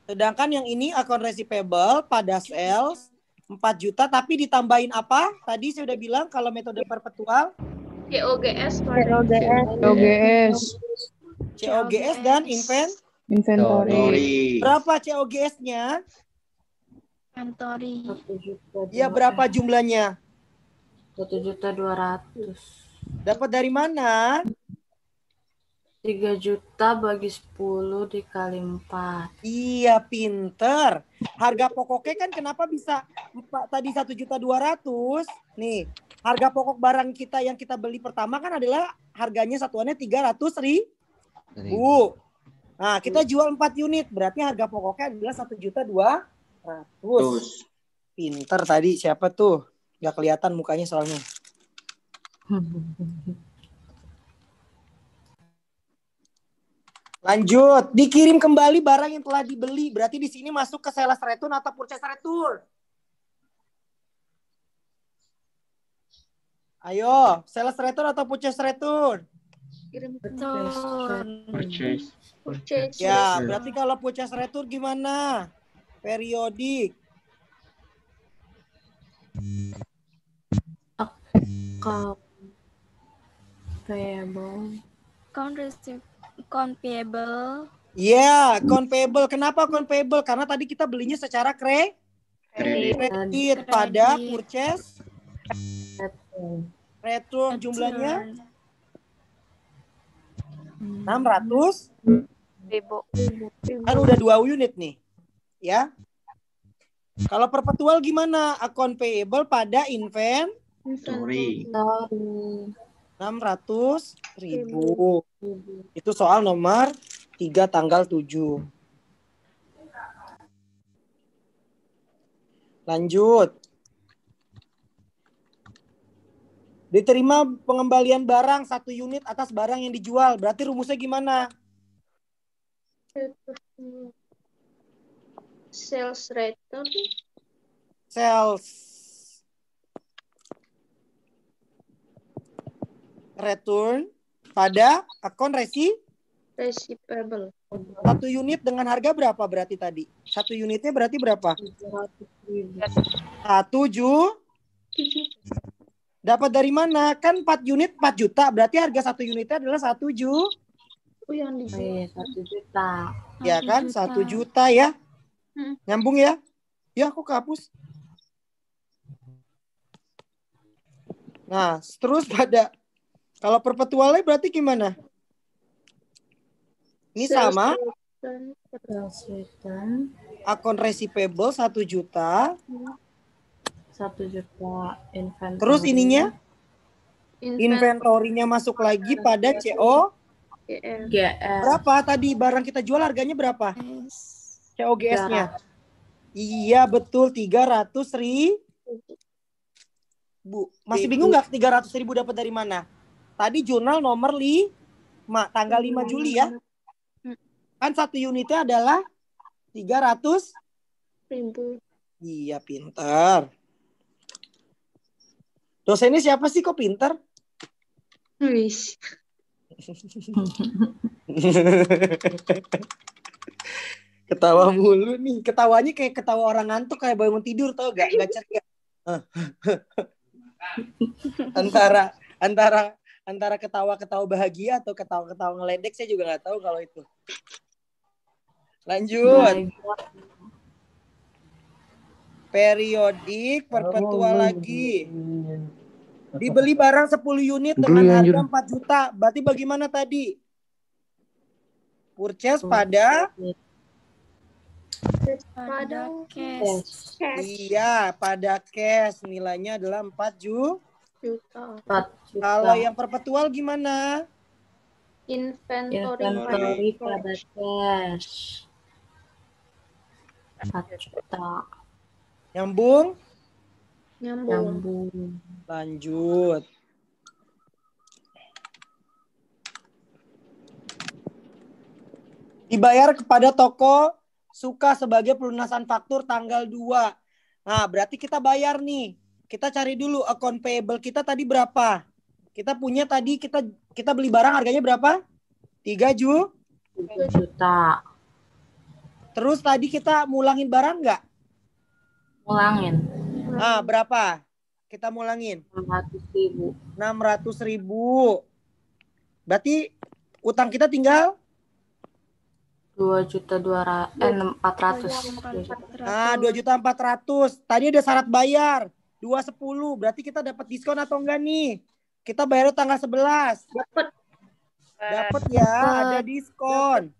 Sedangkan yang ini akun receivable pada sales 4 juta tapi ditambahin apa? Tadi saya udah bilang kalau metode perpetual
COGS.
COGS dan
Inventory.
berapa COGS-nya?
Inventory.
Ya berapa jumlahnya?
1.200.000.
Dapat dari mana?
3 juta bagi 10 dikali 4.
Iya, pinter. Harga pokoknya kan kenapa bisa tadi 1.200.000? Nih, Harga pokok barang kita yang kita beli pertama kan adalah harganya satuannya 300.000. Nah, kita jual 4 unit, berarti harga pokoknya adalah 1.200.000.
Terus.
Pinter tadi siapa tuh? Gak kelihatan mukanya soalnya. Lanjut, dikirim kembali barang yang telah dibeli. Berarti di sini masuk ke sales return atau purchase return. Ayo, sales return atau purchase return?
Kirim
Purchase.
purchase.
Ya, berarti kalau purchase return gimana? Periodik.
Account payable.
Account payable.
Ya, account payable. Kenapa account payable? Karena tadi kita belinya secara
Kredit.
kredit pada purchase return jumlahnya 600. Kan udah 2 unit nih. Ya. Kalau perpetual gimana? Account payable pada
Sorry.
600.000. Itu soal nomor 3 tanggal 7. Lanjut. Diterima pengembalian barang 1 unit atas barang yang dijual. Berarti rumusnya gimana?
Sales return.
Sales return pada akun
Receivable.
1 unit dengan harga berapa berarti tadi? 1 unitnya berarti berapa? 1 Dapat dari mana? Kan 4 unit 4 juta. Berarti harga 1 unitnya adalah 1 juta.
Oh, yang dijual.
1 juta.
Ya kan? 1 juta ya. Nyambung ya? Ya, aku kehapus. Nah, terus pada kalau perpetualnya berarti gimana? Ini
Sales
sama.
return.
Sales return
Akun receivable 1 juta.
1 juta. Inventory.
Terus ininya? Inventorinya masuk lagi pada CO.
GR.
Berapa tadi barang kita jual harganya berapa? COGS-nya. Iya betul 300.000. Masih bingung nggak 300.000 dapat dari mana? Tadi jurnal nomor 5 tanggal 5 Juli ya. Kan 1 unitnya adalah 300.000. Iya pintar. Dosennya siapa sih kok pintar?
Wis.
Ketawa mulu nih. Ketawanya kayak ketawa orang ngantuk kayak bangun tidur tau gak? Gak ceria. antara ketawa-ketawa bahagia atau ketawa-ketawa ngeledek saya juga nggak tahu kalau itu. Lanjut. Periodik perpetual lagi. Dibeli barang 10 unit dengan harga 4 juta. Berarti bagaimana tadi? Purchase pada
cash.
Iya, pada cash nilainya adalah 4 juta.
4 juta.
Kalau yang perpetual gimana?
Inventory pada cash 4 juta.
Nyambung?
Nyambung.
Lanjut. Dibayar kepada toko Suka sebagai pelunasan faktur tanggal 2. Nah, berarti kita bayar nih. Kita cari dulu account payable kita tadi berapa. Kita punya tadi kita beli barang harganya berapa? 3
juta.
Terus tadi kita mulangin barang nggak?
Mulangin.
Nah, berapa? Kita mulangin.
600.000.
600.000. Berarti utang kita tinggal
2.400.000.
Nah, 2.400.000. Tadi ada syarat bayar 210. Berarti kita dapat diskon atau enggak nih? Kita bayar tanggal 11. Dapat ya, ada diskon.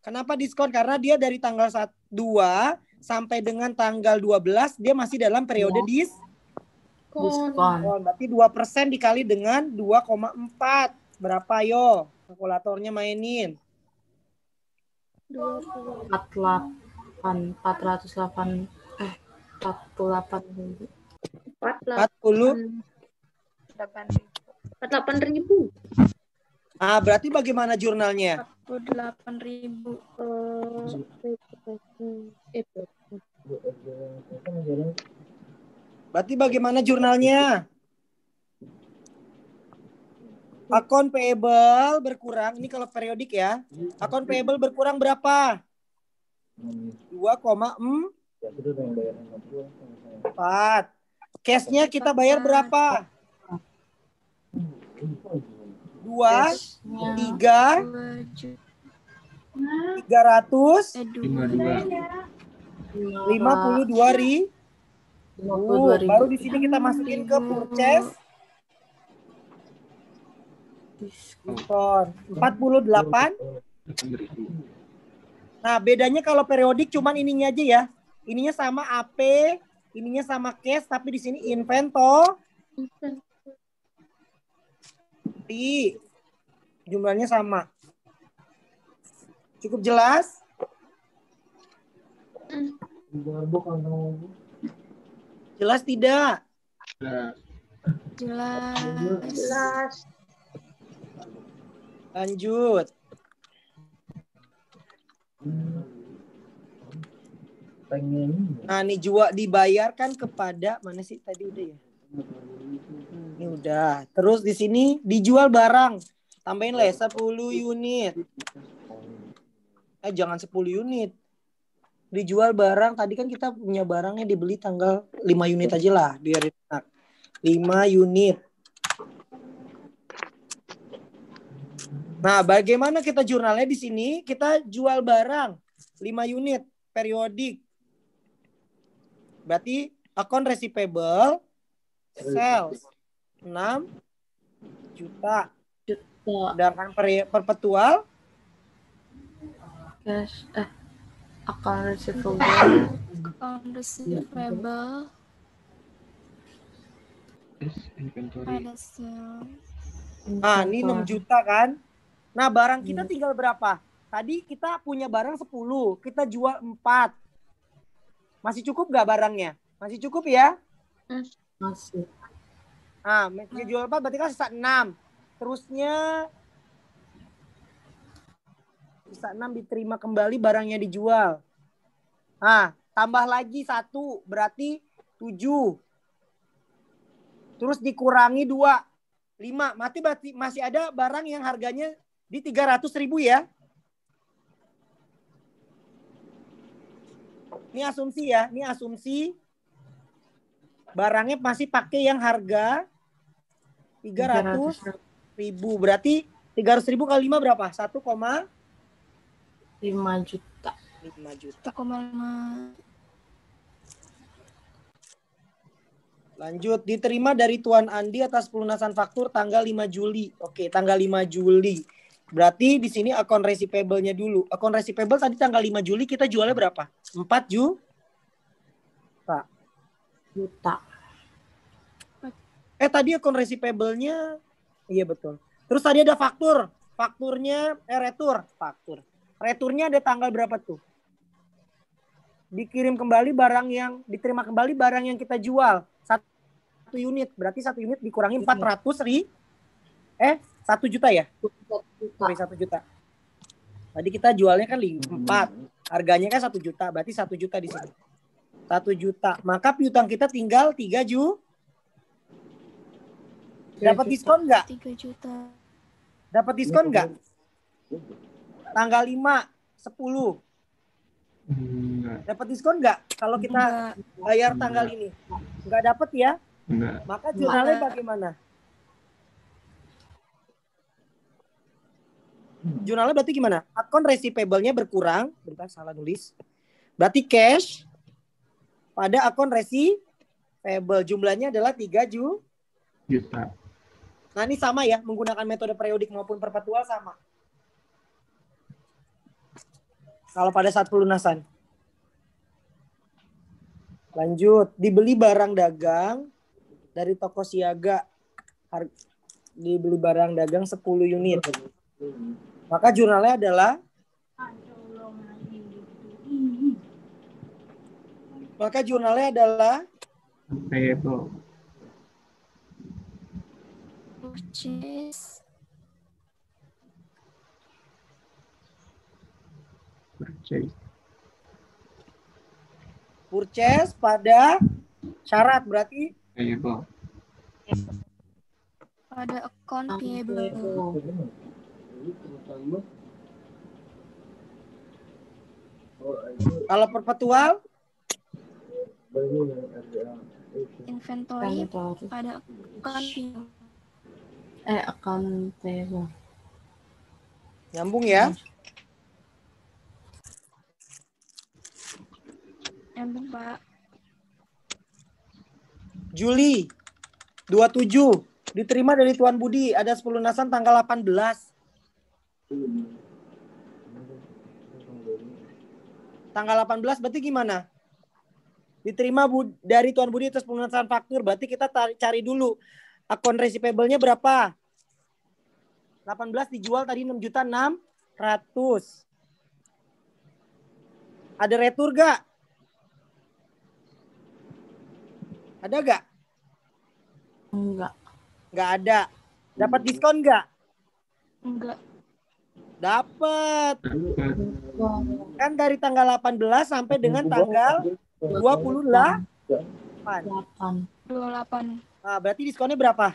Kenapa diskon? Karena dia dari tanggal 2 sampai dengan tanggal 12 dia masih dalam periode
Diskon.
Berarti 2% dikali dengan 2,4. Berapa yo? Kalkulatornya mainin.
48 ribu.
48.000.
Ah, berarti bagaimana jurnalnya?
48.000.
Berarti bagaimana jurnalnya? Akun payable berkurang. Ini kalau periodik ya. Akun payable berkurang berapa? 2,4. Cashnya kita bayar berapa? 2, 3, 300, 52 ribu. Baru di sini kita masukin ke purchase. Diskon 48. Nah, bedanya kalau periodik cuman ininya aja ya. Ininya sama AP, ininya sama cash, tapi di sini inventory. Jumlahnya sama. Cukup jelas? Jelas tidak?
Jelas.
Lanjut. Nah, ini juga dibayarkan kepada mana sih tadi udah ya? Ini udah. Terus di sini dijual barang. Tambahin lah 10 unit. Jangan 10 unit. Dijual barang. Tadi kan kita punya barangnya dibeli tanggal 5 unit aja lah. Biar enak. 5 unit. Nah, bagaimana kita jurnalnya di sini? Kita jual barang 5 unit periodik. Berarti akun receivable sales 6 juta. Sedangkan perpetual
Cash account receivable.
Account receivable. Ada sales.
Nah, ini 6 juta kan? Nah, barang kita tinggal berapa? Tadi kita punya barang 10, kita jual 4. Masih cukup nggak barangnya? Masih cukup ya?
Masih.
Nah, jual 4 berarti kan sisa 6. Terusnya sisa 6 diterima kembali barangnya dijual. Nah, tambah lagi 1 berarti 7. Terus dikurangi 2. 5. Berarti masih ada barang yang harganya di 300.000 ya. Ini asumsi ya. Ini asumsi barangnya masih pakai yang harga 300.000. Berarti 300.000 kali 5 berapa?
5 juta.
5 juta.
1,5.
Lanjut, diterima dari Tuan Andi atas pelunasan faktur tanggal 5 Juli. Oke, tanggal 5 Juli. Berarti di sini akun receivable-nya dulu. Akun receivable tadi tanggal 5 Juli kita jualnya berapa? 4 juta. Tadi akun receivable-nya iya betul. Terus tadi ada faktur. Fakturnya faktur. Returnya ada tanggal berapa tuh? Dikirim kembali barang yang diterima kembali barang yang kita jual. 1 unit. Berarti 1 unit dikurangi 400.000. 1 juta ya? Sorry, 1 juta. Tadi kita jualnya kan 4. Harganya kan 1 juta. Berarti 1 juta di sini. 1 juta. Maka piutang kita tinggal 3 juta. Dapat diskon nggak?
3 juta.
Dapat diskon nggak? Tanggal 5, 10. Dapat diskon nggak? Kalau kita bayar tanggal ini? Nggak dapat ya?
Enggak.
Maka jurnalnya bagaimana? Jurnalnya berarti gimana? Akun receivable-nya berkurang. Bentar, salah nulis. Berarti cash pada akun receivable jumlahnya adalah 3 juta. Nah, ini sama ya, menggunakan metode periodik maupun perpetual sama. Kalau pada saat pelunasan. Lanjut, dibeli barang dagang dari toko siaga dibeli barang dagang 10 unit. Maka jurnalnya adalah
Payable.
Purchase.
Purchase pada syarat berarti
Payable.
Pada account payable.
kalau perpetual
Inventory
Inventory.
pada account payable.
Account payable.
nyambung ya.
Nyambung, Pak.
Juli 27 diterima dari Tuan Budi, ada 10 lunasan tanggal 18. Tanggal 18 berarti gimana? Diterima dari Tuan Budi atas pelunasan faktur, berarti kita cari dulu akun receivable-nya berapa? 18 dijual tadi 6.600.000. Ada retur gak? Ada gak?
Enggak.
Nggak ada. Dapat diskon nggak?
Enggak.
Dapat. Kan dari tanggal 18 sampai dengan tanggal 28.
28.
Nah, berarti diskonnya berapa?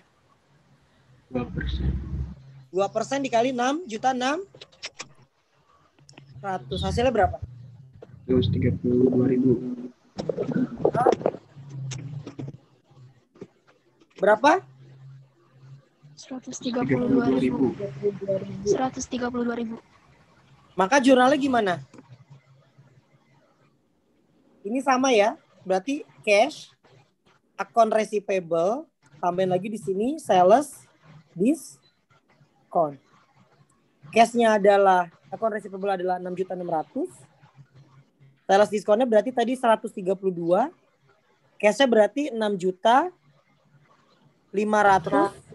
2%.
2% dikali 6.600.000. Hasilnya berapa?
132.000.
Berapa?
132.000. 132.000.
Maka jurnalnya gimana? Ini sama ya. Berarti cash, account receivable, tambahin lagi di sini sales, diskon. Cashnya adalah account receivable adalah 6.600.000. Sales diskonnya berarti tadi 132. Cashnya berarti 6.500.000.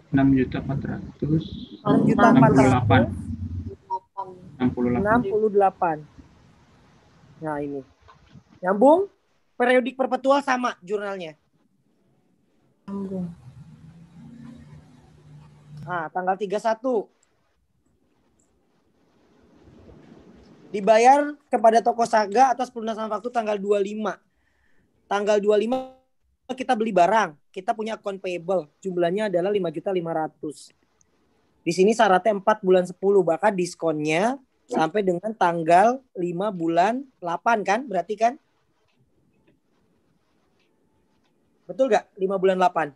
6.400.000.
68. Nah ini. Nyambung? Periodik perpetual sama jurnalnya.
Nyambung.
Nah, tanggal 31. Dibayar kepada toko Saga atas pelunasan faktur tanggal 25. Tanggal 25 kita beli barang. Kita punya account payable. Jumlahnya adalah 5.500.000. Di sini syaratnya 4 bulan 10. Bahkan diskonnya sampai dengan tanggal 5 bulan 8 kan? Berarti kan? Betul gak? 5 bulan 8.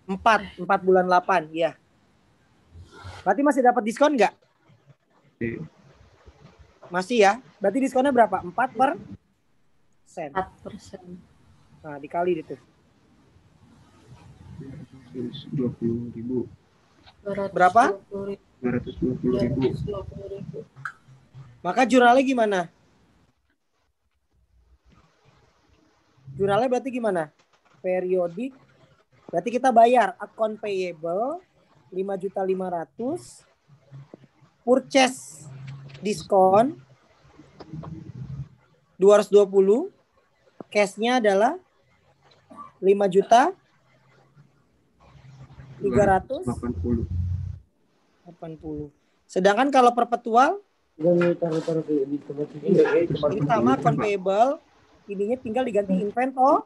4 bulan 8. Ya. Berarti masih dapat diskon nggak? Masih ya. Berarti diskonnya berapa? 4%.
4%.
Nah, dikali itu.
220.000.
Berapa?
220.000.
Maka jurnalnya gimana? Jurnalnya berarti gimana? Periodik. Berarti kita bayar account payable 5.500.000. Purchase diskon 220. Cashnya adalah 5.380.000. Sedangkan kalau perpetual ini sama account payable, ininya tinggal diganti inventory.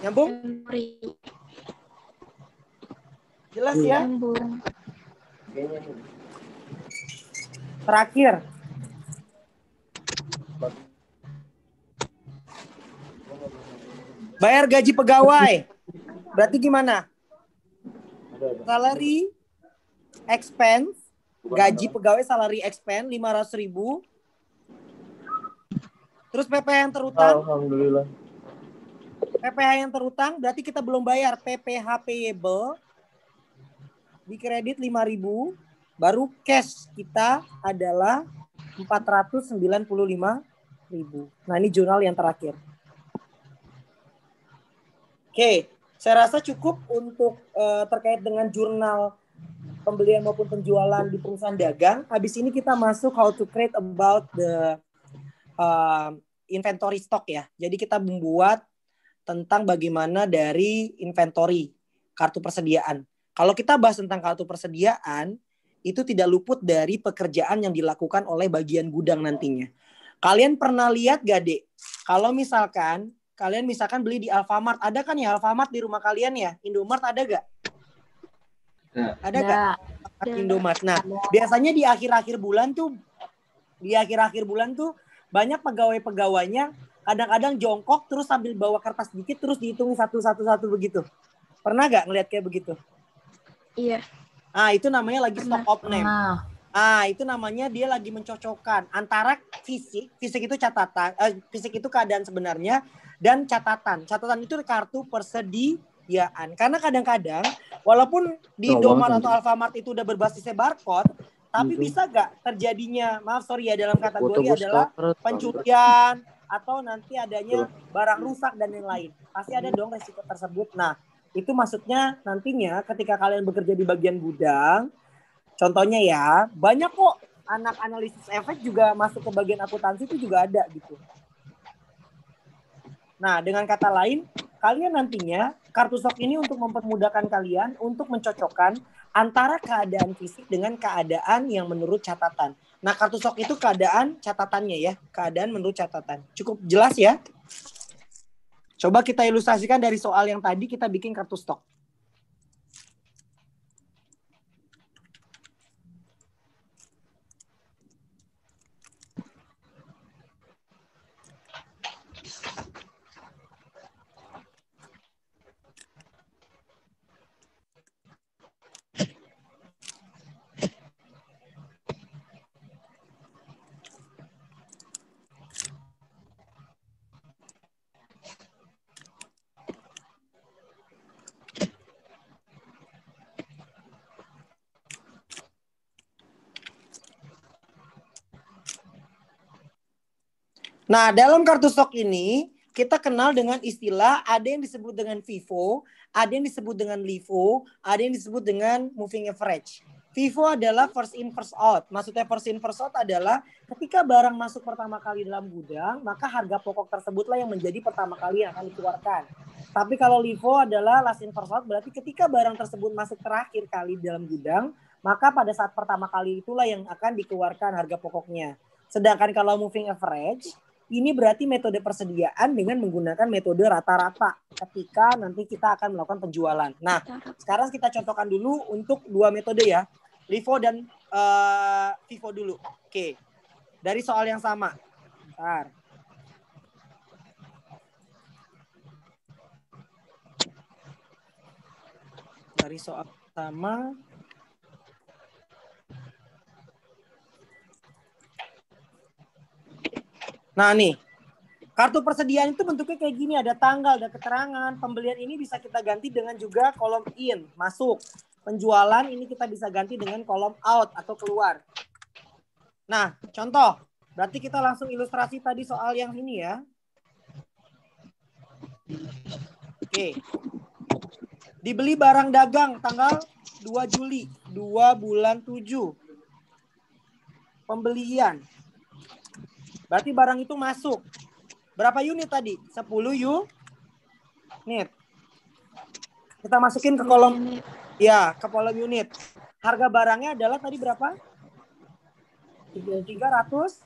Nyambung? Jelas ya?
Nyambung.
Terakhir. Bayar gaji pegawai. Berarti gimana? Salary expense, gaji pegawai salary expense 500.000. Terus PPh yang terutang.
Alhamdulillah.
PPh yang terutang berarti kita belum bayar PPh payable. Di kredit 5.000, baru cash kita adalah 495.000. ribu. Nah, ini jurnal yang terakhir. Oke, saya rasa cukup untuk terkait dengan jurnal pembelian maupun penjualan di perusahaan dagang. Habis ini kita masuk how to create about the inventory stock ya. Jadi kita membuat tentang bagaimana dari inventory, kartu persediaan. Kalau kita bahas tentang kartu persediaan, itu tidak luput dari pekerjaan yang dilakukan oleh bagian gudang nantinya. Kalian pernah lihat gak, Dek? Kalau misalkan kalian beli di Alfamart, ada kan ya Alfamart di rumah kalian ya? Indomart ada gak? Ada gak? Indomart. Nah, biasanya di akhir-akhir bulan tuh banyak pegawai-pegawainya kadang-kadang jongkok terus sambil bawa kertas dikit terus dihitung satu-satu begitu. Pernah gak ngeliat kayak begitu?
Iya.
Ah, itu namanya lagi stock of name. Ah, itu namanya dia lagi mencocokkan antara fisik itu catatan, fisik itu keadaan sebenarnya, dan catatan. Catatan itu kartu persediaan. Karena kadang-kadang walaupun di Indomart atau Alfamart itu udah berbasisnya barcode, tapi bisa gak terjadinya, dalam kategori adalah pencurian atau nanti adanya barang rusak dan yang lain. Pasti ada dong resiko tersebut. Nah, itu maksudnya nantinya ketika kalian bekerja di bagian gudang, contohnya ya, banyak kok anak analisis efek juga masuk ke bagian akuntansi itu juga ada gitu. Nah, dengan kata lain, kalian nantinya kartu stok ini untuk mempermudahkan kalian untuk mencocokkan antara keadaan fisik dengan keadaan yang menurut catatan. Nah, kartu stok itu keadaan catatannya ya, keadaan menurut catatan. Cukup jelas ya? Coba kita ilustrasikan dari soal yang tadi kita bikin kartu stok. Nah, dalam kartu stok ini kita kenal dengan istilah, ada yang disebut dengan FIFO, ada yang disebut dengan LIFO, ada yang disebut dengan moving average. FIFO adalah first in first out. Maksudnya first in first out adalah ketika barang masuk pertama kali dalam gudang, maka harga pokok tersebutlah yang menjadi pertama kali yang akan dikeluarkan. Tapi kalau LIFO adalah last in first out, berarti ketika barang tersebut masuk terakhir kali dalam gudang, maka pada saat pertama kali itulah yang akan dikeluarkan harga pokoknya. Sedangkan kalau moving average, ini berarti metode persediaan dengan menggunakan metode rata-rata ketika nanti kita akan melakukan penjualan. Nah, sekarang kita contohkan dulu untuk dua metode ya. LIFO dan FIFO dulu. Oke. Dari soal yang sama. Bentar. Dari soal sama. Nah nih, kartu persediaan itu bentuknya kayak gini, ada tanggal, ada keterangan. Pembelian ini bisa kita ganti dengan juga kolom in, masuk. Penjualan ini kita bisa ganti dengan kolom out atau keluar. Nah, contoh. Berarti kita langsung ilustrasi tadi soal yang ini ya. Oke. Dibeli barang dagang tanggal 2 Juli, 2 bulan 7. Pembelian. Berarti barang itu masuk. Berapa unit tadi? 10 unit. Kita masukin ke kolom. Ya, ke kolom unit. Harga barangnya adalah tadi berapa? 300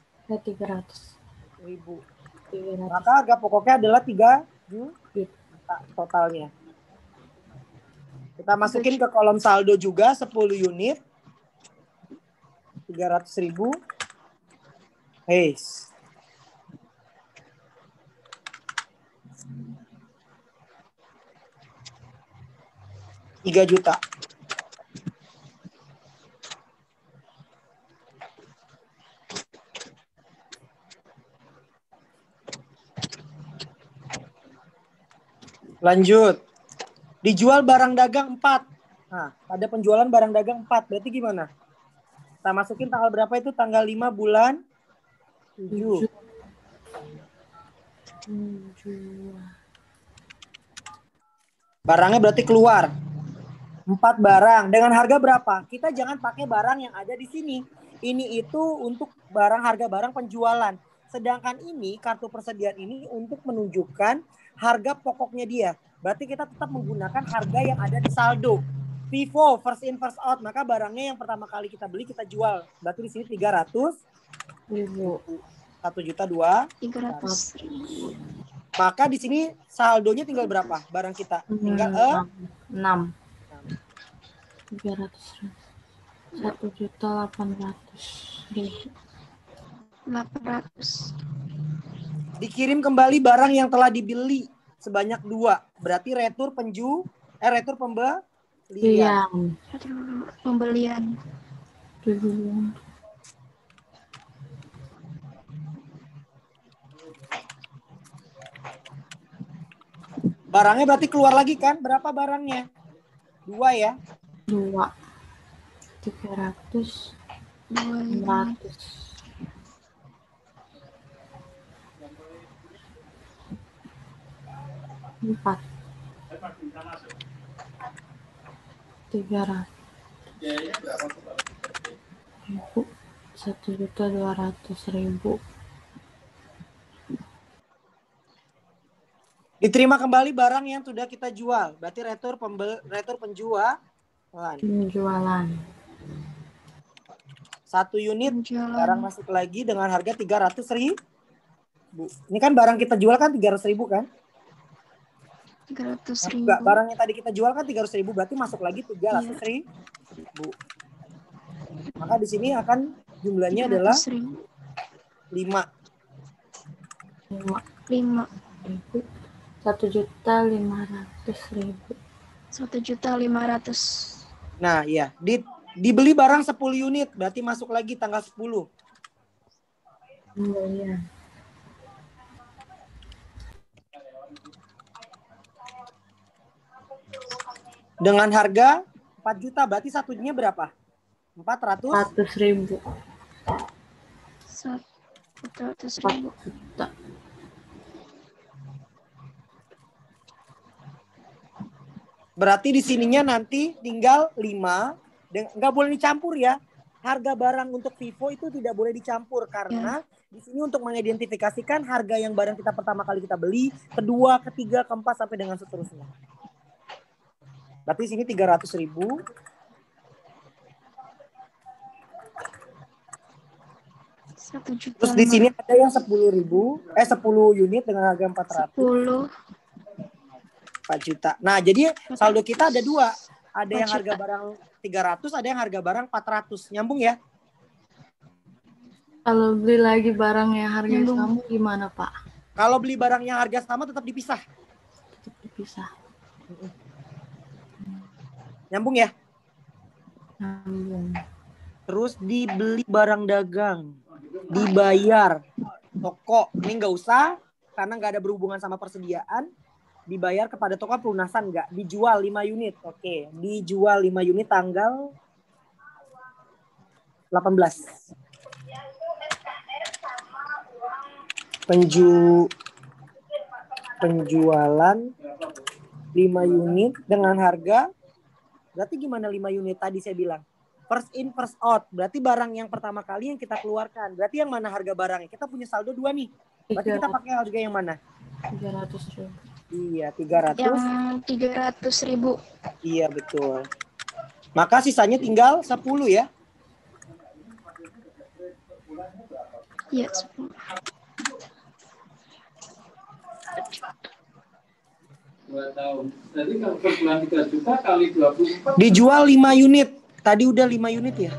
ribu. Maka harga pokoknya adalah 3 juta totalnya. Kita masukin ke kolom saldo juga 10 unit. 300 ribu. Yes. 3 juta. Lanjut. Dijual barang dagang 4. Nah, ada penjualan barang dagang 4. Berarti gimana? Kita masukin tanggal berapa itu? Tanggal 5 bulan 7. Barangnya berarti keluar. 4 barang. Dengan harga berapa? Kita jangan pakai barang yang ada di sini. Ini itu untuk barang harga barang penjualan. Sedangkan ini kartu persediaan ini untuk menunjukkan harga pokoknya dia. Berarti kita tetap menggunakan harga yang ada di saldo. FIFO, first in first out. Maka barangnya yang pertama kali kita beli kita jual. Berarti di sini 300 ribu. 1.200.000.
300.000.
Maka di sini saldonya tinggal berapa barang kita? Tinggal
6. 300.000. 1.800.000.
800.
Dikirim kembali barang yang telah dibeli sebanyak 2. Berarti retur retur pembelian.
Pembelian.
Barangnya berarti keluar lagi kan? Berapa barangnya? 2 ya?
2. 300. 500. 4. 300. 1.200.000.
Diterima kembali barang yang sudah kita jual. Berarti retur penjualan. 1 unit barang masuk lagi dengan harga 300.000. Ini kan barang kita jual kan 300.000 kan?
300.000.
Enggak, barang yang tadi kita jual kan 300.000, berarti masuk lagi 300.000. Maka di sini akan jumlahnya adalah 5.
1.500.000.
1.500.000.
Nah, ya, dibeli barang 10 unit, berarti masuk lagi tanggal 10.
Iya.
Dengan harga 4 juta, berarti satunya berapa?
400.000.
400.000.
Berarti di sininya nanti tinggal 5. Nggak boleh dicampur ya. Harga barang untuk FIFO itu tidak boleh dicampur karena di sini untuk mengidentifikasikan harga yang barang kita pertama kali kita beli, kedua, ketiga, keempat sampai dengan seterusnya. Berarti di sini 300.000. Terus di sini ada yang 10.000, 10 unit dengan harga 400. 4 juta. Nah, jadi saldo kita ada 2. Ada yang harga barang 300, ada yang harga barang 400. Nyambung ya?
Kalau beli lagi barang yang harga sama gimana, Pak?
Kalau beli barang yang harga sama tetap dipisah. Nyambung ya?
Nyambung.
Terus dibeli barang dagang, dibayar toko. Ini nggak usah karena nggak ada berhubungan sama persediaan. Dibayar kepada toko pelunasan nggak? Dijual 5 unit. Oke, dijual 5 unit tanggal 18. Penjualan 5 unit dengan harga, berarti gimana 5 unit tadi saya bilang? First in, first out. Berarti barang yang pertama kali yang kita keluarkan. Berarti yang mana harga barangnya? Kita punya saldo 2 nih. Berarti kita pakai harga yang mana?
300.000.
Iya, 300.
Yang 300.000.
Iya, betul. Maka sisanya tinggal 10 ya.
Iya, 10.
Jadi kalau per bulan 3 juta kali 24.
Dijual 5 unit. Tadi udah 5 unit ya.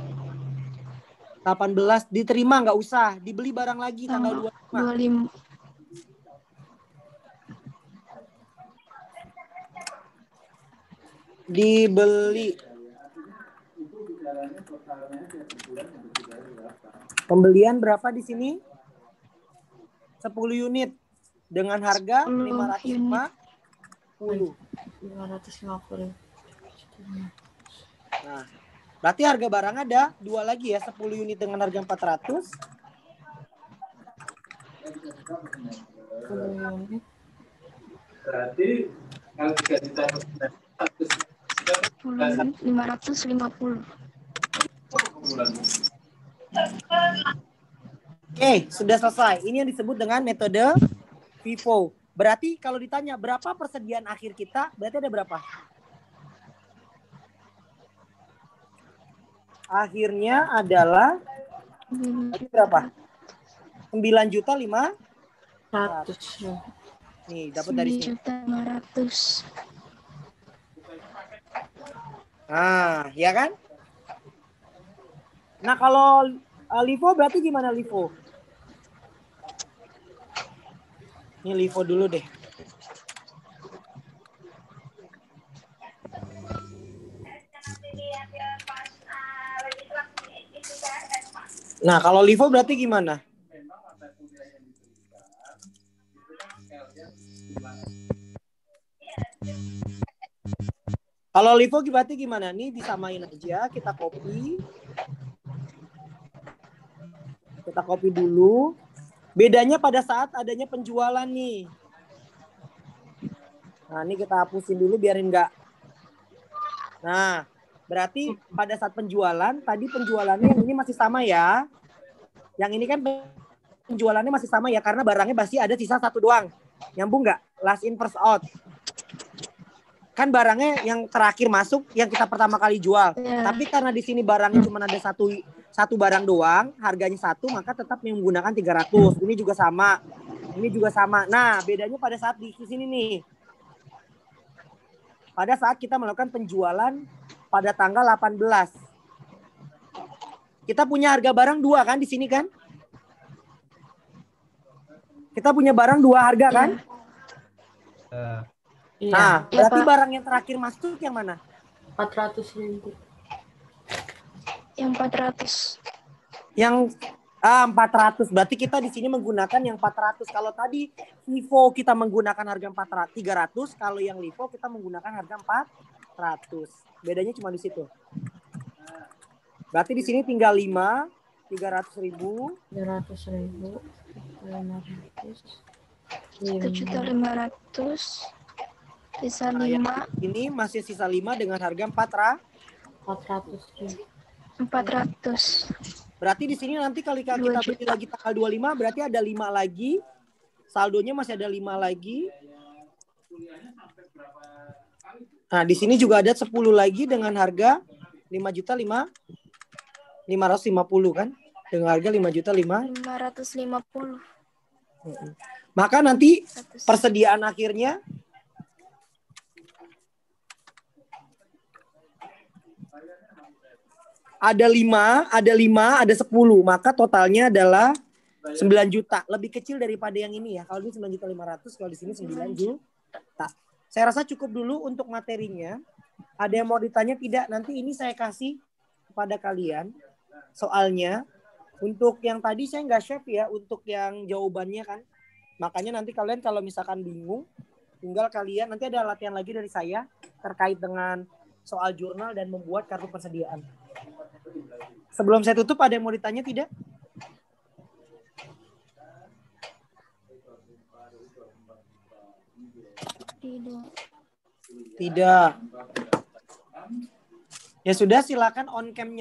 18 diterima nggak usah. Dibeli barang lagi tanggal 25. Dibeli. Pembelian berapa di sini? 10 unit dengan harga 550.
550.
Nah, berarti harga barang ada 2 lagi ya, 10 unit dengan harga 400.
10 unit.
Berarti kalau 3 juta
10 unit 550.
Oke, sudah selesai. Ini yang disebut dengan metode FIFO. Berarti kalau ditanya berapa persediaan akhir kita, berarti ada berapa? Akhirnya adalah berapa? 9.500.000.
100.
Nih, dapat dari sini.
9.500.000.
Nah, ya kan? Nah, kalau LIFO berarti gimana LIFO? Ini LIFO dulu deh. Nah, kalau LIFO berarti gimana? Kalau LIFO berarti gimana? Nih disamain aja, kita copy. Kita copy dulu. Bedanya pada saat adanya penjualan nih. Nah, ini kita hapusin dulu biarin enggak. Nah, berarti pada saat penjualan, tadi penjualannya yang ini masih sama ya. Yang ini kan penjualannya masih sama ya, karena barangnya masih ada sisa satu doang. Nyambung nggak? Last in first out. Kan barangnya yang terakhir masuk, yang kita pertama kali jual.
Ya.
Tapi karena di sini barangnya cuma ada satu barang doang, harganya 1, maka tetap menggunakan 300. Ini juga sama. Ini juga sama. Nah, bedanya pada saat di sini nih. Pada saat kita melakukan penjualan pada tanggal 18. Kita punya harga barang 2 kan di sini kan? Kita punya barang 2 harga kan?
Iya.
Nah,
Iya,
berarti
Pak.
barang yang terakhir masuk yang mana?
400.000.
Yang 400.
Yang 400. Berarti kita di sini menggunakan yang 400. Kalau tadi FIFO kita menggunakan harga 300, kalau yang LIFO kita menggunakan harga 400. Bedanya cuma di situ. Berarti di sini tinggal 5, 300.000.
300.000.
1.500.000. Sisa
Nah, yang
5.
ini masih sisa 5 dengan harga 400.
400.
Berarti di sini nanti kalau kita beli lagi tanggal 25, berarti ada 5 lagi. Saldonya masih ada 5 lagi. Nah, di sini juga ada 10 lagi dengan harga 5.550 kan? Dengan harga
550.
Maka nanti persediaan akhirnya ada 5, ada 10. Maka totalnya adalah 9 juta. Lebih kecil daripada yang ini ya. Kalau ini 9.500.000, kalau di sini 9 juta. Saya rasa cukup dulu untuk materinya. Ada yang mau ditanya tidak? Nanti ini saya kasih kepada kalian soalnya. Untuk yang tadi saya nggak share ya, untuk yang jawabannya kan. Makanya nanti kalian kalau misalkan bingung, tinggal kalian, nanti ada latihan lagi dari saya terkait dengan soal jurnal dan membuat kartu persediaan. Sebelum saya tutup, ada yang mau ditanya tidak? Tidak. Ya sudah, silakan on cam-nya.